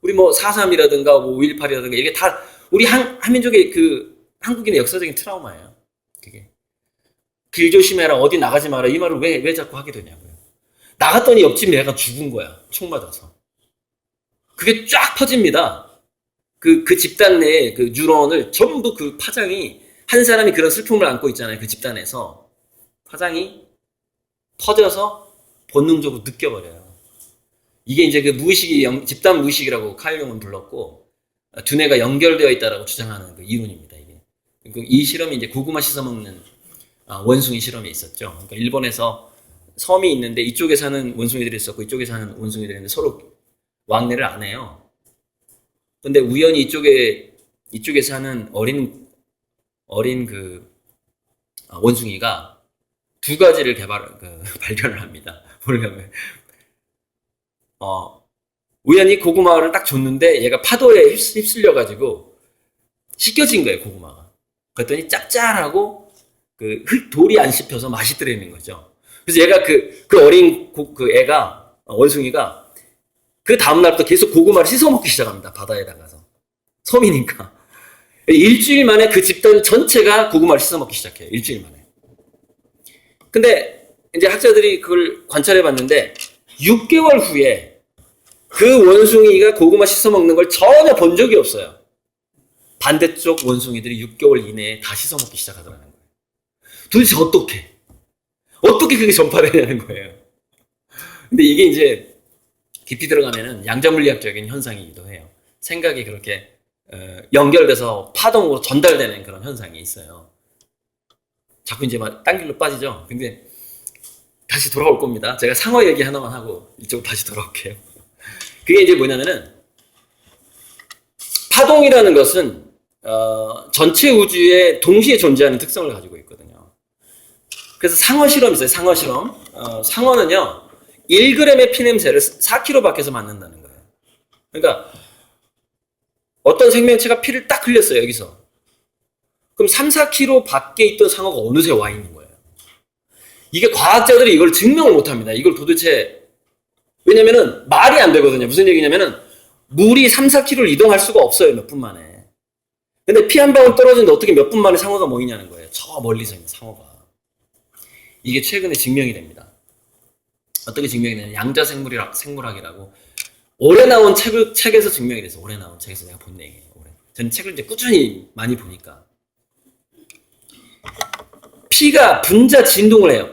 우리 뭐 4.3이라든가 뭐 5.18이라든가 이게 다 우리 한민족의 그 한국인의 역사적인 트라우마예요. 그게 길 조심해라 어디 나가지 마라 이 말을 왜 자꾸 하게 되냐고요. 나갔더니 옆집 애가 죽은 거야. 총 맞아서. 그게 쫙 퍼집니다. 그 집단 내에 그 뉴런을 전부 그 파장이 한 사람이 그런 슬픔을 안고 있잖아요. 그 집단에서. 파장이 터져서 본능적으로 느껴버려요. 이게 이제 그 무의식이, 집단 무의식이라고 칼 용은 불렀고, 두뇌가 연결되어 있다라고 주장하는 그 이론입니다, 이게. 이 실험이 이제 고구마 씻어먹는 원숭이 실험이 있었죠. 그러니까 일본에서 섬이 있는데 이쪽에 사는 원숭이들이 있었고 이쪽에 사는 원숭이들이 있는데 서로 왕래를 안 해요. 근데 우연히 이쪽에 사는 어린 그 원숭이가 두 가지를 발견을 합니다. 뭐냐면 우연히 고구마를 딱 줬는데 얘가 파도에 휩쓸려가지고 씻겨진 거예요, 고구마가. 그랬더니 짭짤하고 그 돌이 안 씹혀서 맛있더라는 거죠. 그래서 얘가 그 어린 그 애가 원숭이가 그 다음날부터 계속 고구마를 씻어 먹기 시작합니다. 바다에 나가서. 섬이니까. 일주일 만에 그 집단 전체가 고구마를 씻어 먹기 시작해요. 일주일 만에. 근데 이제 학자들이 그걸 관찰해 봤는데 6개월 후에 그 원숭이가 고구마 씻어 먹는 걸 전혀 본 적이 없어요. 반대쪽 원숭이들이 6개월 이내에 다 씻어 먹기 시작하더라는 거예요. 도대체 어떻게 그게 전파되냐는 거예요. 근데 이게 이제 깊이 들어가면은 양자물리학적인 현상이기도 해요. 생각이 그렇게 연결돼서 파동으로 전달되는 그런 현상이 있어요. 자꾸 이제 막 딴 길로 빠지죠. 근데 다시 돌아올 겁니다. 제가 상어 얘기 하나만 하고 이쪽으로 다시 돌아올게요. 그게 이제 뭐냐면은 파동이라는 것은 전체 우주에 동시에 존재하는 특성을 가지고 있거든요. 그래서 상어 실험 있어요. 상어 실험. 상어는요 1g의 피냄새를 4km 밖에서 맡는다는 거예요. 그러니까 어떤 생명체가 피를 딱 흘렸어요. 여기서. 그럼 3, 4km 밖에 있던 상어가 어느새 와 있는 거예요. 이게 과학자들이 이걸 증명을 못합니다. 이걸 도대체 왜냐면은 말이 안 되거든요. 무슨 얘기냐면은 물이 3, 4km를 이동할 수가 없어요. 몇 분 만에. 근데 피 한 방울 떨어지는데 어떻게 몇 분 만에 상어가 모이냐는 거예요. 저 멀리서 있는 상어가. 이게 최근에 증명이 됩니다. 어떻게 증명이 되냐? 양자생물학이라고 올해 나온 책에서 증명이 돼서 올해 나온 책에서 내가 본 얘기예요. 저는 책을 이제 꾸준히 많이 보니까 피가 분자 진동을 해요.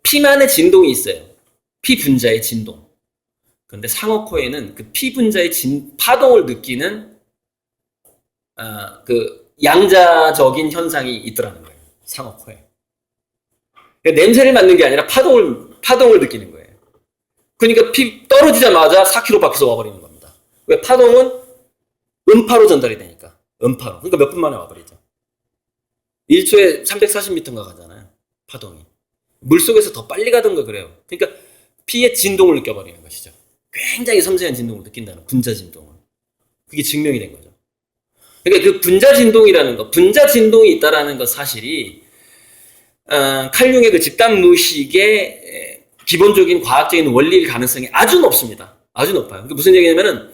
피만의 진동이 있어요. 피 분자의 진동. 그런데 상어 코에는 그 피 분자의 파동을 느끼는 그 양자적인 현상이 있더라는 거예요. 상어 코에. 그러니까 냄새를 맡는 게 아니라 파동을 느끼는 거예요. 그러니까 피 떨어지자마자 4km 밖에서 와버리는 겁니다. 왜? 파동은 음파로 전달이 되니까. 음파로. 그러니까 몇 분 만에 와버리죠. 1초에 340m인가 가잖아요. 파동이. 물속에서 더 빨리 가던가 그래요. 그러니까 피의 진동을 느껴버리는 것이죠. 굉장히 섬세한 진동을 느낀다는 분자 진동을. 그게 증명이 된 거죠. 그러니까 그 분자 진동이라는 거, 분자 진동이 있다라는 것 사실이 칼융의 그 집단 무의식의 기본적인 과학적인 원리일 가능성이 아주 높습니다. 아주 높아요. 그러니까 무슨 얘기냐면은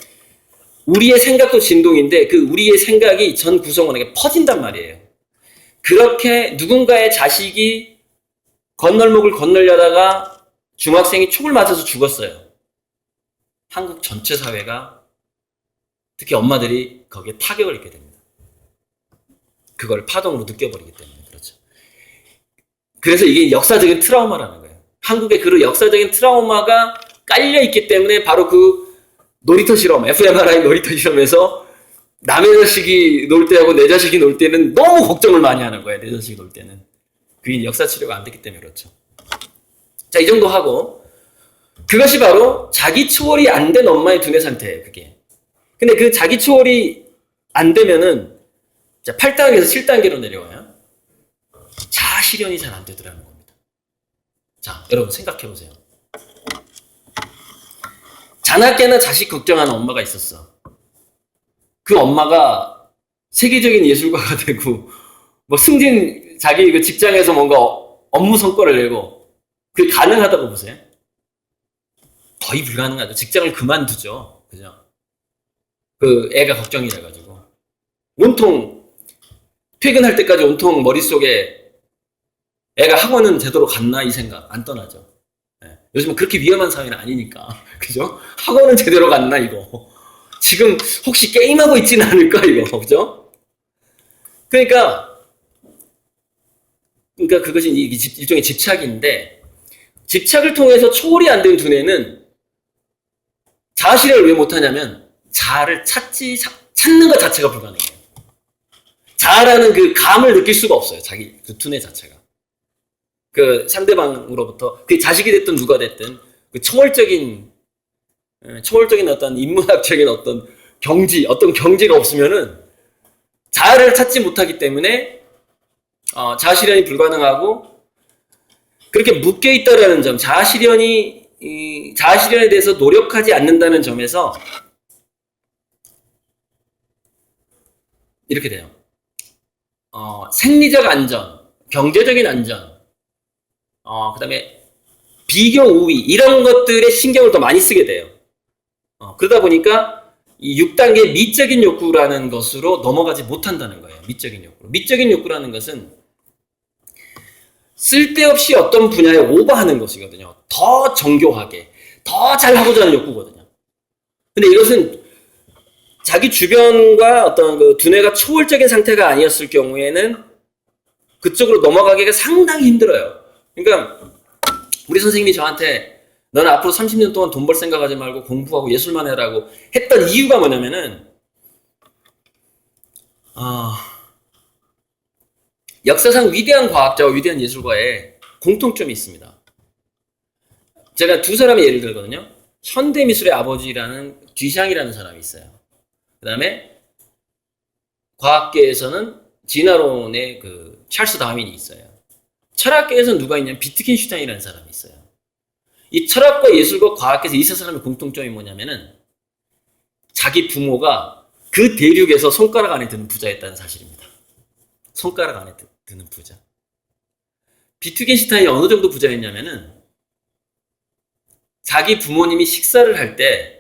우리의 생각도 진동인데 그 우리의 생각이 전 구성원에게 퍼진단 말이에요. 그렇게 누군가의 자식이 건널목을 건너려다가 중학생이 총을 맞아서 죽었어요. 한국 전체 사회가 특히 엄마들이 거기에 타격을 입게 됩니다. 그걸 파동으로 느껴버리기 때문에 그렇죠. 그래서 이게 역사적인 트라우마라는 거예요. 한국에 그런 역사적인 트라우마가 깔려있기 때문에 바로 그 놀이터 실험, fMRI 놀이터 실험에서 남의 자식이 놀 때하고 내 자식이 놀 때는 너무 걱정을 많이 하는 거예요. 내 자식이 놀 때는. 그게 역사 치료가 안 됐기 때문에 그렇죠. 자, 이 정도 하고 그것이 바로 자기 추월이 안 된 엄마의 두뇌 상태예요. 그게. 근데 그 자기 추월이 안 되면은 8단계에서 7단계로 내려와요. 자아 실현이 잘 안 되더라는 겁니다. 자, 여러분 생각해 보세요. 자나깨나 자식 걱정하는 엄마가 있었어. 그 엄마가 세계적인 예술가가 되고 뭐 자기 그 직장에서 뭔가 업무 성과를 내고 그게 가능하다고 보세요? 거의 불가능하죠. 직장을 그만두죠. 그죠? 그 애가 걱정이 돼가지고 온통 퇴근할 때까지 온통 머릿속에 애가 학원은 제대로 갔나 이 생각 안 떠나죠. 네. 요즘은 그렇게 위험한 사회는 아니니까 그죠? 학원은 제대로 갔나 이거 지금 혹시 게임하고 있지는 않을까 이거 그죠? 그러니까 그것이 일종의 집착인데 집착을 통해서 초월이 안 된 두뇌는 자아 실현을 왜 못하냐면 자아를 찾는 것 자체가 불가능해요. 자아라는 그 감을 느낄 수가 없어요. 자기 그 두뇌 자체가. 그 상대방으로부터 그 자식이 됐든 누가 됐든 그 초월적인 어떤 인문학적인 어떤 경지가 없으면은 자아를 찾지 못하기 때문에 자아 실현이 불가능하고 그렇게 묶여 있다라는 점, 자아 실현에 대해서 노력하지 않는다는 점에서 이렇게 돼요. 생리적 안전, 경제적인 안전, 그 다음에 비교 우위, 이런 것들에 신경을 더 많이 쓰게 돼요. 그러다 보니까 이 6단계 미적인 욕구라는 것으로 넘어가지 못한다는 거예요. 미적인 욕구. 미적인 욕구라는 것은 쓸데없이 어떤 분야에 오버하는 것이거든요. 더 정교하게, 더 잘하고자 하는 욕구거든요. 근데 이것은 자기 주변과 어떤 그 두뇌가 초월적인 상태가 아니었을 경우에는 그쪽으로 넘어가기가 상당히 힘들어요. 그러니까 우리 선생님이 저한테 너는 앞으로 30년 동안 돈 벌 생각하지 말고 공부하고 예술만 해라고 했던 이유가 뭐냐면은 역사상 위대한 과학자와 위대한 예술가의 공통점이 있습니다. 제가 두 사람의 예를 들거든요. 현대미술의 아버지라는 듀샹이라는 사람이 있어요. 그 다음에 과학계에서는 진화론의 그 찰스 다윈이 있어요. 철학계에서는 누가 있냐면 비트겐슈타인이라는 사람이 있어요. 이 철학과 예술과 과학계에서 이 세 사람의 공통점이 뭐냐면은 자기 부모가 그 대륙에서 손가락 안에 드는 부자였다는 사실입니다. 손가락 안에 드는 부자. 비트겐슈타인이 어느 정도 부자였냐면은 자기 부모님이 식사를 할 때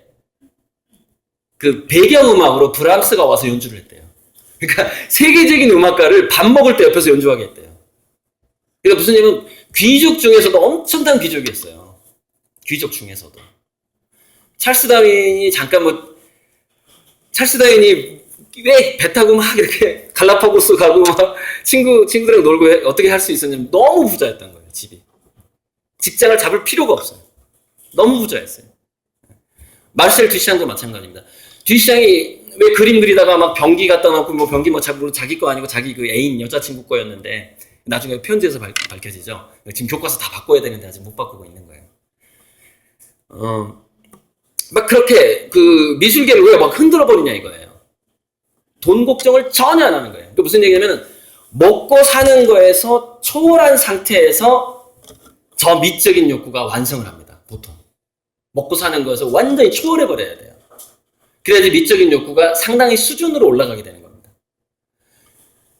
그 배경음악으로 브람스가 와서 연주를 했대요. 그러니까 세계적인 음악가를 밥 먹을 때 옆에서 연주하게 했대요. 그러니까 무슨 얘기냐면 귀족 중에서도 엄청난 귀족이었어요. 귀족 중에서도. 찰스 다윈이 왜 배 타고 막 이렇게 갈라파고스 가고 막 친구들이랑 놀고 어떻게 할 수 있었냐면 너무 부자였던 거예요, 집이. 직장을 잡을 필요가 없어요. 너무 부자였어요. 마르셀 듀샹도 마찬가지입니다. 듀샹이 왜 그림 그리다가 막 병기 갖다 놓고 뭐 병기 뭐 자기 거 아니고 자기 그 애인 여자친구 거였는데 나중에 편지에서 밝혀지죠. 지금 교과서 다 바꿔야 되는데 아직 못 바꾸고 있는 거예요. 막 그렇게 그 미술계를 왜 막 흔들어 버리냐 이거예요. 돈 걱정을 전혀 안 하는 거예요. 그 무슨 얘기냐면은 먹고 사는 거에서 초월한 상태에서 저 미적인 욕구가 완성을 합니다. 보통 먹고 사는 거에서 완전히 초월해 버려야 돼요. 그래야지 미적인 욕구가 상당히 수준으로 올라가게 되는 겁니다.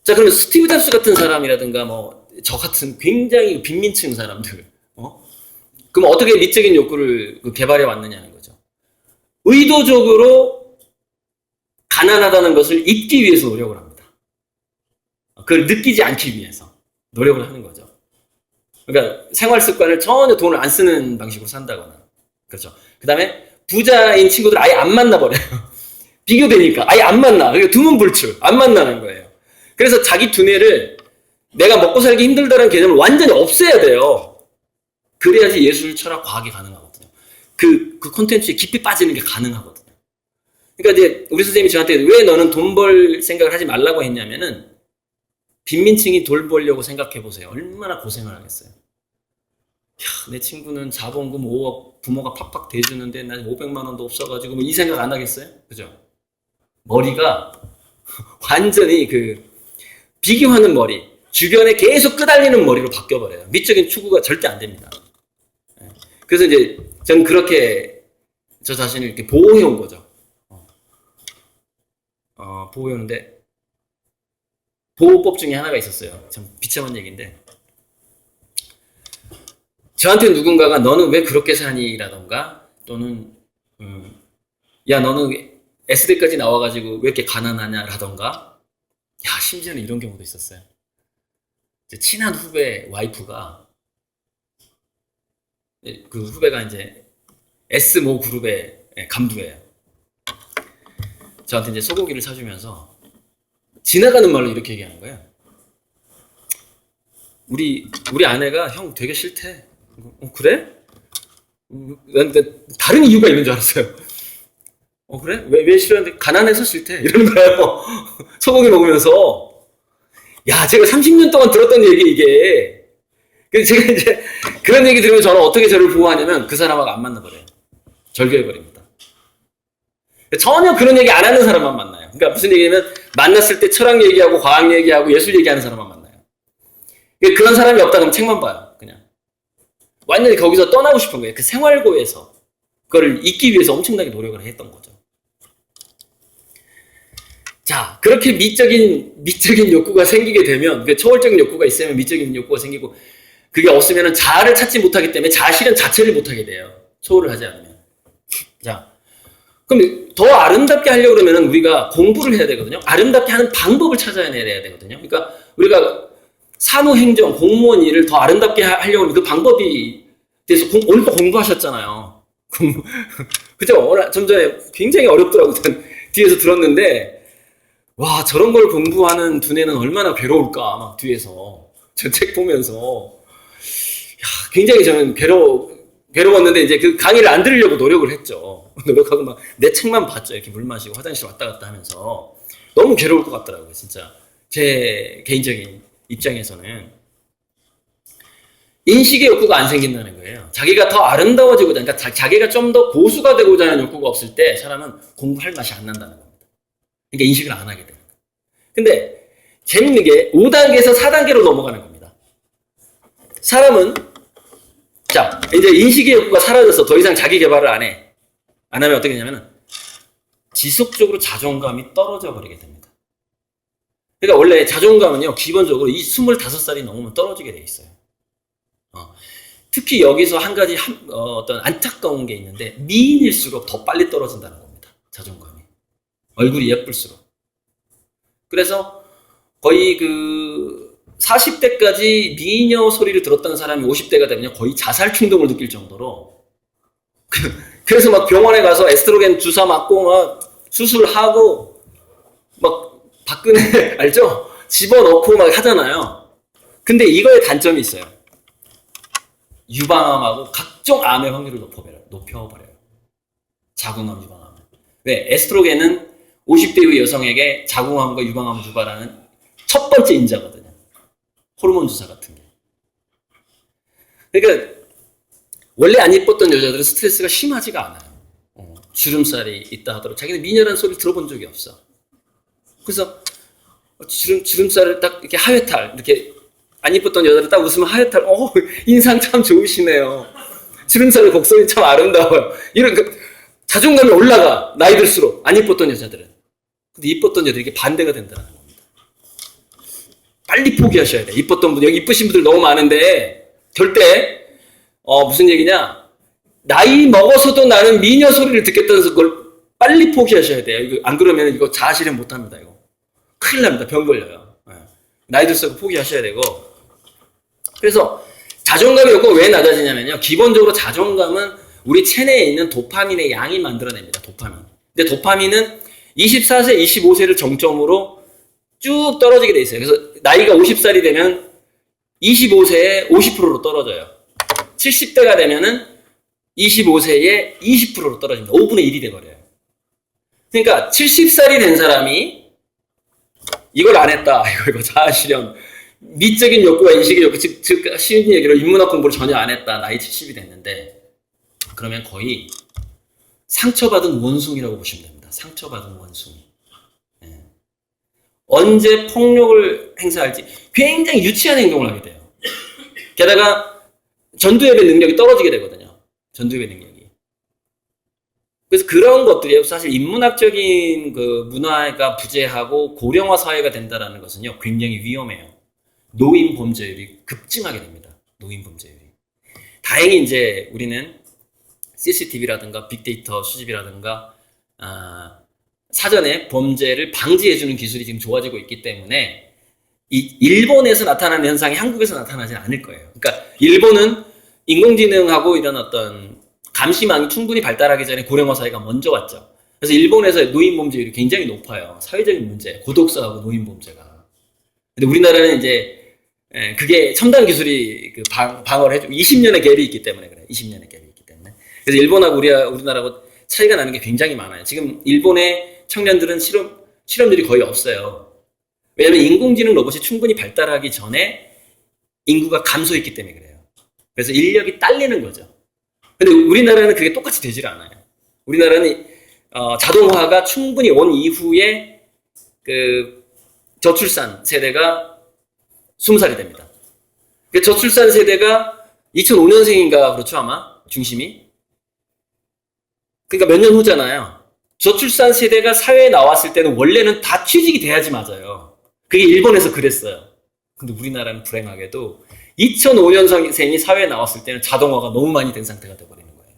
자, 그러면 스티브 잡스 같은 사람이라든가 뭐 저 같은 굉장히 빈민층 사람들, 그럼 어떻게 미적인 욕구를 개발해 왔느냐는 거죠. 의도적으로 가난하다는 것을 잊기 위해서 노력을 합니다. 그걸 느끼지 않기 위해서 노력을 하는 거죠. 그러니까 생활 습관을 전혀 돈을 안 쓰는 방식으로 산다거나, 그렇죠. 그 다음에 부자인 친구들 아예 안 만나버려요. 비교되니까 아예 안 만나. 그러니까 두문불출. 안 만나는 거예요. 그래서 자기 두뇌를 내가 먹고 살기 힘들다는 개념을 완전히 없애야 돼요. 그래야지 예술, 철학, 과학이 가능하거든요. 그 콘텐츠에 깊이 빠지는 게 가능하거든요. 그러니까 이제 우리 선생님이 저한테 왜 너는 돈 벌 생각을 하지 말라고 했냐면은 빈민층이 돈 벌려고 생각해 보세요. 얼마나 고생을 하겠어요. 야, 내 친구는 자본금 5억 부모가 팍팍 대주는데 난 500만 원도 없어가지고 뭐 이 생각 안 하겠어요? 그죠? 머리가 완전히 그 비교하는 머리, 주변에 계속 끄달리는 머리로 바뀌어버려요. 미적인 추구가 절대 안 됩니다. 그래서 이제 전 그렇게 저 자신을 이렇게 보호해온 거죠. 보호해오는데 보호법 중에 하나가 있었어요. 참 비참한 얘기인데 저한테 누군가가 너는 왜 그렇게 사니? 라던가 또는 야 너는 S대까지 나와가지고 왜 이렇게 가난하냐? 라던가 야 심지어는 이런 경우도 있었어요. 친한 후배 와이프가 그 후배가 이제 S모 그룹의 간부예요. 저한테 이제 소고기를 사주면서 지나가는 말로 이렇게 얘기하는 거예요. 우리 아내가 형 되게 싫대. 그래? 난 다른 이유가 있는 줄 알았어요. 그래? 왜 싫어하는데 가난해서 싫대. 이러는 거예요. 소고기 먹으면서. 야, 제가 30년 동안 들었던 얘기 이게. 그래서 제가 이제 그런 얘기 들으면 저는 어떻게 저를 보호하냐면 그 사람하고 안 만나버려요. 절교해버립니다. 전혀 그런 얘기 안 하는 사람만 만나요. 그러니까 무슨 얘기냐면 만났을 때 철학 얘기하고 과학 얘기하고 예술 얘기하는 사람만 만나요. 그런 사람이 없다 그러면 책만 봐요. 그냥. 완전히 거기서 떠나고 싶은 거예요. 그 생활고에서. 그걸 잊기 위해서 엄청나게 노력을 했던 거죠. 자, 그렇게 미적인 욕구가 생기게 되면, 그 초월적인 욕구가 있으면 미적인 욕구가 생기고, 그게 없으면 자아를 찾지 못하기 때문에 자실은 자체를 못하게 돼요. 초월을 하지 않으면. 자, 그럼 더 아름답게 하려고 그러면 우리가 공부를 해야 되거든요. 아름답게 하는 방법을 찾아내야 되거든요. 그러니까 우리가 사무행정, 공무원 일을 더 아름답게 하려고 하면 그 방법이 돼서 오늘 또 공부하셨잖아요. 그죠? 좀 전에 굉장히 어렵더라고요. 뒤에서 들었는데, 와, 저런 걸 공부하는 두뇌는 얼마나 괴로울까, 막 뒤에서. 저 책 보면서 굉장히 저는 괴로웠는데 이제 그 강의를 안 들으려고 노력을 했죠. 노력하고 막 내 책만 봤죠. 이렇게 물 마시고 화장실 왔다 갔다 하면서 너무 괴로울 것 같더라고요. 진짜 제 개인적인 입장에서는 인식의 욕구가 안 생긴다는 거예요. 자기가 더 아름다워지고자, 그러니까 자기가 좀 더 고수가 되고자 하는 욕구가 없을 때 사람은 공부할 맛이 안 난다는 겁니다. 그러니까 인식을 안 하게 되는 거예요. 근데 재밌는 게 5단계에서 4단계로 넘어가는 겁니다. 사람은 자, 이제 인식의 욕구가 사라져서 더 이상 자기 개발을 안 해. 안 하면 어떻게 되냐면 지속적으로 자존감이 떨어져 버리게 됩니다. 그러니까 원래 자존감은요, 기본적으로 이 25살이 넘으면 떨어지게 돼 있어요. 특히 여기서 한 가지 어떤 안타까운 게 있는데 미인일수록 더 빨리 떨어진다는 겁니다. 자존감이. 얼굴이 예쁠수록. 그래서 거의 그 40대까지 미녀 소리를 들었던 사람이 50대가 되면 거의 자살 충동을 느낄 정도로 그래서 막 병원에 가서 에스트로겐 주사 맞고 막 수술하고 막 박근혜 알죠? 집어넣고 막 하잖아요. 근데 이거에 단점이 있어요. 유방암하고 각종 암의 확률을 높여버려요. 자궁암, 유방암. 왜? 에스트로겐은 50대 이후 여성에게 자궁암과 유방암을 유발하는 첫 번째 인자거든요. 호르몬 주사 같은 게. 그러니까 원래 안 이뻤던 여자들은 스트레스가 심하지가 않아요. 주름살이 있다 하더라도 자기는 미녀라는 소리를 들어본 적이 없어. 그래서 주름살을 딱 이렇게 하회탈, 이렇게 안 이뻤던 여자를 딱 웃으면 하회탈, 인상 참 좋으시네요. 주름살의 곡선이 참 아름다워요. 이런 자존감이 올라가, 나이 들수록. 안 이뻤던 여자들은. 근데 이뻤던 여자들이 이게 반대가 된다는 겁니다. 빨리 포기하셔야 돼. 이뻤던 분, 여기 이쁘신 분들 너무 많은데, 절대, 무슨 얘기냐? 나이 먹어서도 나는 미녀 소리를 듣겠다는 걸 빨리 포기하셔야 돼요. 이거 안 그러면 이거 자아실현 못 합니다, 이거. 큰일 납니다. 병 걸려요. 나이 들수록 포기하셔야 되고. 그래서 자존감의 욕구가 왜 낮아지냐면요. 기본적으로 자존감은 우리 체내에 있는 도파민의 양이 만들어냅니다. 도파민. 근데 도파민은 24세, 25세를 정점으로 쭉 떨어지게 돼 있어요. 그래서 나이가 50살이 되면 25세에 50%로 떨어져요. 70대가 되면은 25세에 20%로 떨어집니다. 5분의 1이 돼버려요. 그러니까 70살이 된 사람이 이걸 안 했다. 이거 자아실현. 미적인 욕구와 인식의 욕구, 즉 쉬운 얘기로 인문학 공부를 전혀 안 했다. 나이 70이 됐는데 그러면 거의 상처받은 원숭이라고 보시면 됩니다. 상처받은 원숭이. 예. 언제 폭력을 행사할지 굉장히 유치한 행동을 하게 돼요. 게다가 전두엽의 능력이 떨어지게 되거든요. 전두엽의 능력이. 그래서 그런 것들이 사실 인문학적인 그 문화가 부재하고 고령화 사회가 된다는 것은요, 굉장히 위험해요. 노인 범죄율이 급증하게 됩니다. 노인 범죄율이. 다행히 이제 우리는 CCTV라든가 빅데이터 수집이라든가 사전에 범죄를 방지해주는 기술이 지금 좋아지고 있기 때문에 일본에서 나타나는 현상이 한국에서 나타나지 않을 거예요. 그러니까 일본은 인공지능하고 이런 어떤 감시망이 충분히 발달하기 전에 고령화 사회가 먼저 왔죠. 그래서 일본에서의 노인 범죄율이 굉장히 높아요. 사회적인 문제, 고독사하고 노인 범죄가. 근데 우리나라는 이제 그게 첨단 기술이 방어를 해주고 20년의 갭이 있기 때문에 그래요. 20년의 갭이 있기 때문에. 그래서 일본하고 우리나라하고 차이가 나는 게 굉장히 많아요. 지금 일본의 청년들은 실험률이 거의 없어요. 왜냐하면 인공지능 로봇이 충분히 발달하기 전에 인구가 감소했기 때문에 그래요. 그래서 인력이 딸리는 거죠. 근데 우리나라는 그게 똑같이 되질 않아요. 우리나라는 자동화가 충분히 온 이후에 그 저출산 세대가 20살이 됩니다. 그 저출산 세대가 2005년생인가 그렇죠 아마 중심이. 그러니까 몇 년 후잖아요. 저출산 세대가 사회에 나왔을 때는 원래는 다 취직이 돼야지 맞아요. 그게 일본에서 그랬어요. 근데 우리나라는 불행하게도 2005년생이 사회에 나왔을 때는 자동화가 너무 많이 된 상태가 돼버리는 거예요.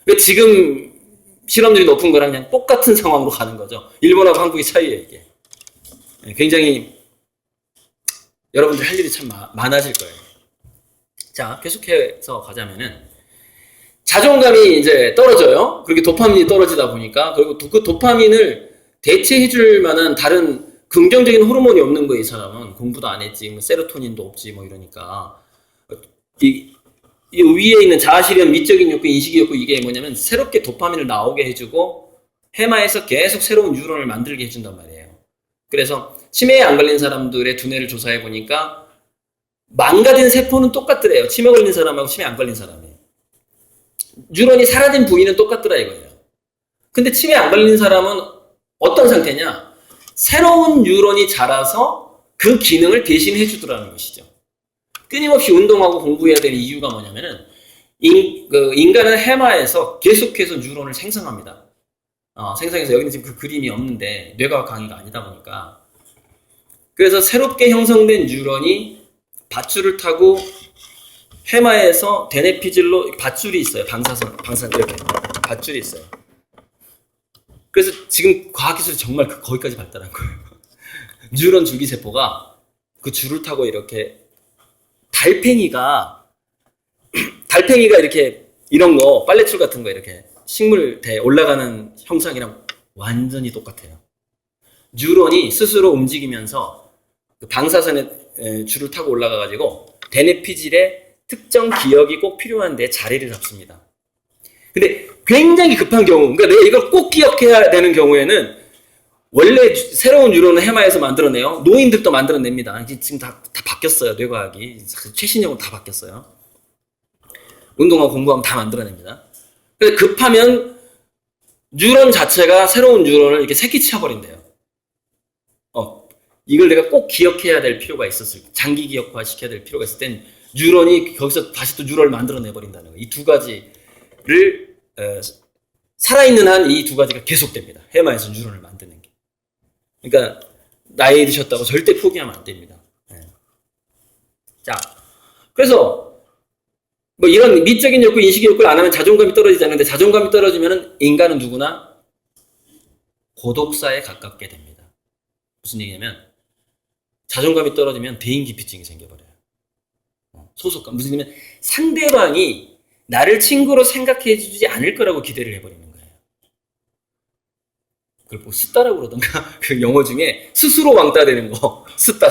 그러니까 지금 실업률이 높은 거랑 그냥 똑같은 상황으로 가는 거죠. 일본하고 한국의 차이예요, 이게. 굉장히 여러분들 할 일이 참 많아질 거예요. 자, 계속해서 가자면은 자존감이 이제 떨어져요. 그렇게 도파민이 떨어지다 보니까 그리고 그 도파민을 대체해줄 만한 다른 긍정적인 호르몬이 없는 거야, 이 사람은. 공부도 안 했지, 뭐 세로토닌도 없지, 뭐 이러니까. 이 위에 있는 자아실현, 미적인 욕구, 인식의 욕구, 이게 뭐냐면 새롭게 도파민을 나오게 해주고 해마에서 계속 새로운 뉴런을 만들게 해준단 말이에요. 그래서 치매에 안 걸린 사람들의 두뇌를 조사해 보니까 망가진 세포는 똑같더래요. 치매 걸린 사람하고 치매 안 걸린 사람이. 뉴런이 사라진 부위는 똑같더라 이거예요. 근데 치매 안 걸린 사람은 어떤 상태냐? 새로운 뉴런이 자라서 그 기능을 대신해 주더라는 것이죠. 끊임없이 운동하고 공부해야 되는 이유가 뭐냐면은 인간은 해마에서 계속해서 뉴런을 생성합니다. 생성해서 여기는 지금 그 그림이 없는데 뇌과학 강의가 아니다 보니까 그래서 새롭게 형성된 뉴런이 밧줄을 타고 해마에서 대뇌피질로 밧줄이 있어요. 방사선 이렇게 밧줄이 있어요. 그래서 지금 과학기술이 정말 거기까지 발달한 거예요. 뉴런 줄기세포가 그 줄을 타고 이렇게 달팽이가 이렇게 이런 거 빨래줄 같은 거 이렇게 식물대에 올라가는 형상이랑 완전히 똑같아요. 뉴런이 스스로 움직이면서 그 방사선에 줄을 타고 올라가가지고 대뇌피질에 특정 기억이 꼭 필요한데 자리를 잡습니다. 근데 굉장히 급한 경우, 그러니까 내가 이걸 꼭 기억해야 되는 경우에는 원래 새로운 뉴런을 해마에서 만들어내요. 노인들도 만들어냅니다. 지금 다 바뀌었어요. 뇌과학이. 최신형으로 다 바뀌었어요. 운동하고 공부하면 다 만들어냅니다. 그래서 급하면 뉴런 자체가 새로운 뉴런을 이렇게 새끼치워버린대요. 이걸 내가 꼭 기억해야 될 필요가 있었을 때, 장기 기억화 시켜야 될 필요가 있을 땐 뉴런이 거기서 다시 또 뉴런을 만들어내버린다는 거예요. 이 두 가지를 살아있는 한 이 두 가지가 계속됩니다. 해마에서 뉴런을 만드는 게. 그러니까 나이 드셨다고 절대 포기하면 안 됩니다. 네. 자, 그래서 뭐 이런 미적인 욕구, 인식의 욕구를 안 하면 자존감이 떨어지지 않는데 자존감이 떨어지면 인간은 누구나 고독사에 가깝게 됩니다. 무슨 얘기냐면 자존감이 떨어지면 대인기피증이 생겨버려요. 소속감. 무슨 얘기냐면 상대방이 나를 친구로 생각해 주지 않을 거라고 기대를 해버리는 거예요. 그걸 뭐 쓰다라고 그러던가 그 영어 중에 스스로 왕따 되는 거 쓰다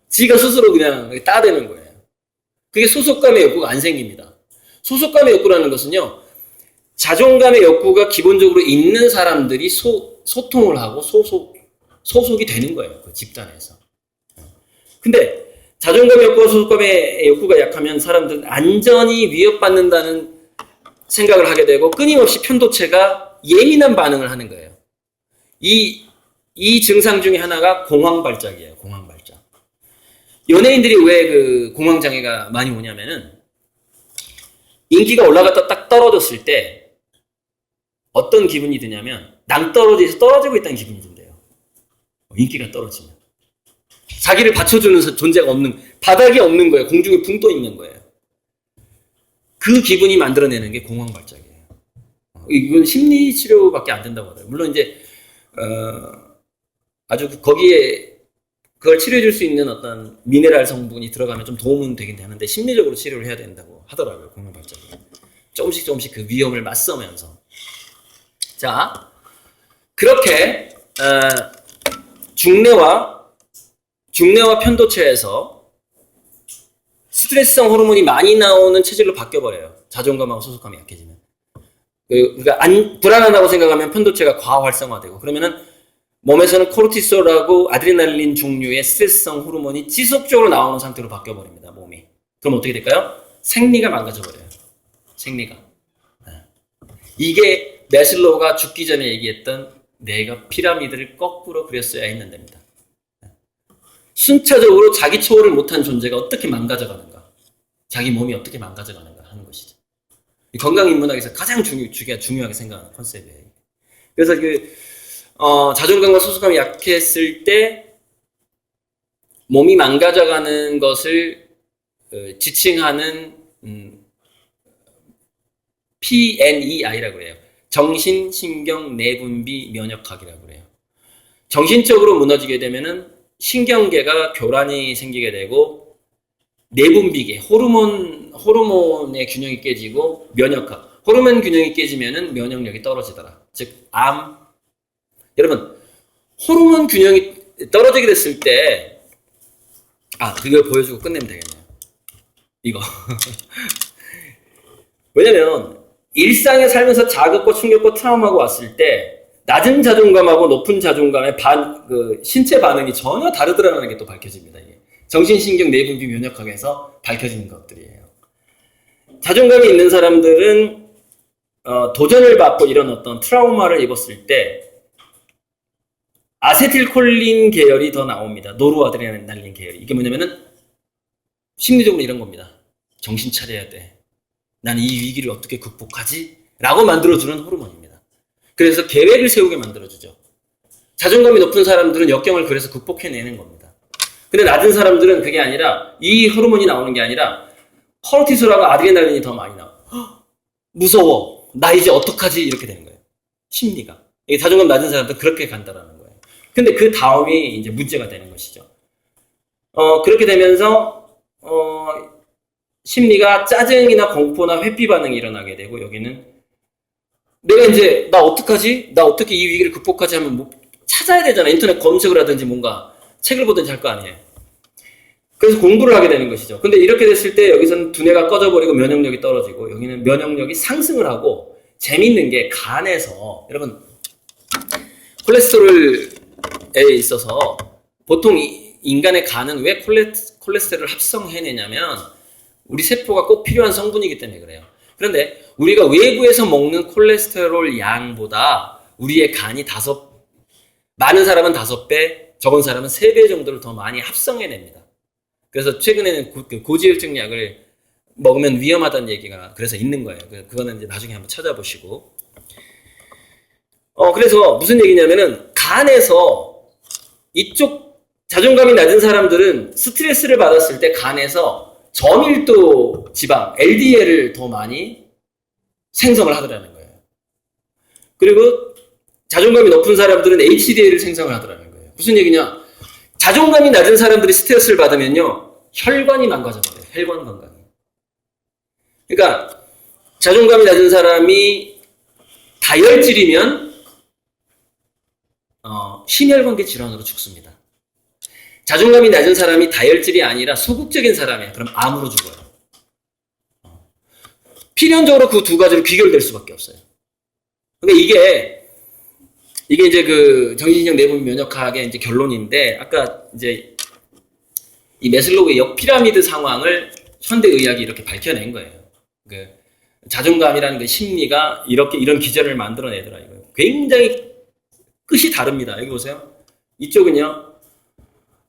지가 스스로 그냥 따대는 거예요. 그게 소속감의 욕구가 안 생깁니다. 소속감의 욕구라는 것은요, 자존감의 욕구가 기본적으로 있는 사람들이 소통을 하고 소속이 되는 거예요. 그 집단에서. 근데 자존감의 욕구와 소속감의 욕구가 약하면 사람들은 안전이 위협받는다는 생각을 하게 되고 끊임없이 편도체가 예민한 반응을 하는 거예요. 이 증상 중에 하나가 공황발작이에요. 공황발작. 연예인들이 왜 그 공황장애가 많이 오냐면은 인기가 올라갔다 딱 떨어졌을 때 어떤 기분이 드냐면 낭떠러지에서 떨어지고 있다는 기분이 든대요. 인기가 떨어지면. 자기를 받쳐주는 존재가 없는, 바닥이 없는 거예요. 공중에 붕 떠 있는 거예요. 그 기분이 만들어내는 게 공황발작이에요. 이건 심리치료밖에 안 된다고 하더라고요. 물론 이제 아주 거기에 그걸 치료해 줄 수 있는 어떤 미네랄 성분이 들어가면 좀 도움은 되긴 되는데 심리적으로 치료를 해야 된다고 하더라고요. 공황발작이. 조금씩 그 위험을 맞서면서. 자, 그렇게 중뇌와 편도체에서 스트레스성 호르몬이 많이 나오는 체질로 바뀌어버려요. 자존감하고 소속감이 약해지면. 그러니까 불안하다고 생각하면 편도체가 과활성화되고 그러면은 몸에서는 코르티솔하고 아드레날린 종류의 스트레스성 호르몬이 지속적으로 나오는 상태로 바뀌어버립니다. 몸이. 그럼 어떻게 될까요? 생리가 망가져버려요. 생리가. 이게 매슬로우가 죽기 전에 얘기했던 내가 피라미드를 거꾸로 그렸어야 했는데입니다. 순차적으로 자기 초월을 못한 존재가 어떻게 망가져가는가, 자기 몸이 어떻게 망가져가는가 하는 것이죠. 건강인문학에서 가장 중요하게 생각하는 컨셉이에요. 그래서 자존감과 소속감이 약했을 때 몸이 망가져가는 것을 지칭하는 PNEI라고 해요. 정신신경내분비 면역학이라고 해요. 정신적으로 무너지게 되면은 신경계가 교란이 생기게 되고 내분비계, 호르몬의 균형이 깨지고 면역학, 호르몬 균형이 깨지면은 면역력이 떨어지더라. 즉 암. 여러분, 호르몬 균형이 떨어지게 됐을 때, 그걸 보여주고 끝내면 되겠네요. 이거. 왜냐면, 일상에 살면서 자극과 충격과 트라우마가 왔을 때, 낮은 자존감하고 높은 자존감의 신체 반응이 전혀 다르더라는 게 또 밝혀집니다. 이게. 정신신경 내분비 면역학에서 밝혀지는 것들이에요. 자존감이 있는 사람들은, 도전을 받고 이런 어떤 트라우마를 입었을 때, 아세틸콜린 계열이 더 나옵니다. 노르아드레날린 계열이. 이게 뭐냐면은, 심리적으로 이런 겁니다. 정신 차려야 돼. 난 이 위기를 어떻게 극복하지? 라고 만들어주는 호르몬입니다. 그래서 계획을 세우게 만들어주죠. 자존감이 높은 사람들은 역경을 그래서 극복해내는 겁니다. 근데 낮은 사람들은 그게 아니라 이 호르몬이 나오는 게 아니라 코르티솔하고 아드레날린이 더 많이 나와요. 무서워. 나 이제 어떡하지? 이렇게 되는 거예요. 심리가. 자존감 낮은 사람들은 그렇게 간다라는 거예요. 근데 그 다음이 이제 문제가 되는 것이죠. 그렇게 되면서 심리가 짜증이나 공포나 회피 반응이 일어나게 되고 여기는 내가 이제 나 어떡하지? 나 어떻게 이 위기를 극복하지 하면 뭐 찾아야 되잖아. 인터넷 검색을 하든지 뭔가 책을 보든지 할 거 아니에요. 그래서 공부를 하게 되는 것이죠. 근데 이렇게 됐을 때 여기서는 두뇌가 꺼져버리고 면역력이 떨어지고 여기는 면역력이 상승을 하고 재밌는 게 간에서 여러분 콜레스테롤에 있어서 보통 인간의 간은 왜 콜레스테롤을 합성해내냐면 우리 세포가 꼭 필요한 성분이기 때문에 그래요. 그런데 우리가 외부에서 먹는 콜레스테롤 양보다 우리의 간이 많은 사람은 5배, 적은 사람은 3배 정도를 더 많이 합성해냅니다. 그래서 최근에는 고지혈증 약을 먹으면 위험하다는 얘기가 그래서 있는 거예요. 그거는 이제 나중에 한번 찾아보시고. 그래서 무슨 얘기냐면은 간에서 이쪽 자존감이 낮은 사람들은 스트레스를 받았을 때 간에서 저밀도 지방, LDL을 더 많이 생성을 하더라는 거예요. 그리고 자존감이 높은 사람들은 HDL을 생성을 하더라는 거예요. 무슨 얘기냐? 자존감이 낮은 사람들이 스트레스를 받으면요, 혈관이 망가져버려요. 혈관 건강이. 그러니까 자존감이 낮은 사람이 다혈질이면 심혈관계 질환으로 죽습니다. 자존감이 낮은 사람이 다혈질이 아니라 소극적인 사람이에요. 그럼 암으로 죽어요. 필연적으로 그 두 가지로 귀결될 수밖에 없어요. 근데 이게 이제 그 정신신경 내분 면역학의 이제 결론인데 아까 이제 이 매슬로우의 역피라미드 상황을 현대의학이 이렇게 밝혀낸 거예요. 그 자존감이라는 그 심리가 이런 기전을 만들어내더라 이거예요. 굉장히 끝이 다릅니다. 여기 보세요. 이쪽은요.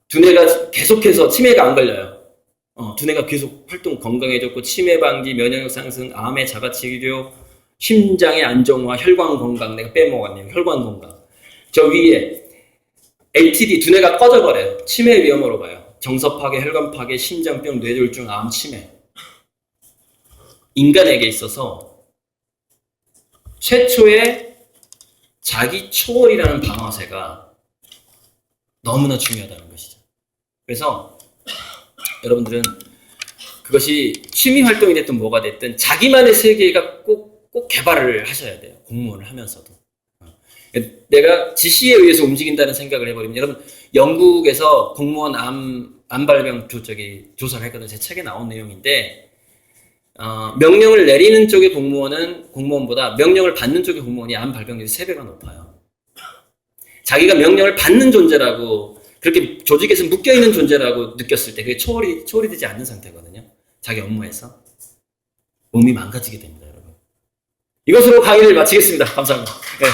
두뇌가 계속해서 치매가 안 걸려요. 두뇌가 계속 활동 건강해졌고 치매 방지, 면역력 상승, 암의 자가치료, 심장의 안정화, 혈관 건강 내가 빼먹었네요. 혈관 건강. 저 위에 LTD 두뇌가 꺼져버려요. 치매 위험으로 가요. 정서 파괴, 혈관 파괴, 심장병, 뇌졸중, 암, 치매. 인간에게 있어서 최초의 자기 초월이라는 방아쇠가 너무나 중요하다는 것이죠. 그래서 여러분들은 그것이 취미 활동이 됐든 뭐가 됐든 자기만의 세계가 꼭 개발을 하셔야 돼요. 공무원을 하면서도. 내가 지시에 의해서 움직인다는 생각을 해버리면 여러분 영국에서 공무원 암 발병 조사를 했거든요. 제 책에 나온 내용인데 명령을 내리는 쪽의 공무원보다 명령을 받는 쪽의 공무원이 암 발병률이 3배가 높아요. 자기가 명령을 받는 존재라고 그렇게 조직에서 묶여있는 존재라고 느꼈을 때 그게 초월이 되지 않는 상태거든요. 자기 업무에서. 몸이 망가지게 됩니다, 여러분. 이것으로 강의를 마치겠습니다. 감사합니다. 네.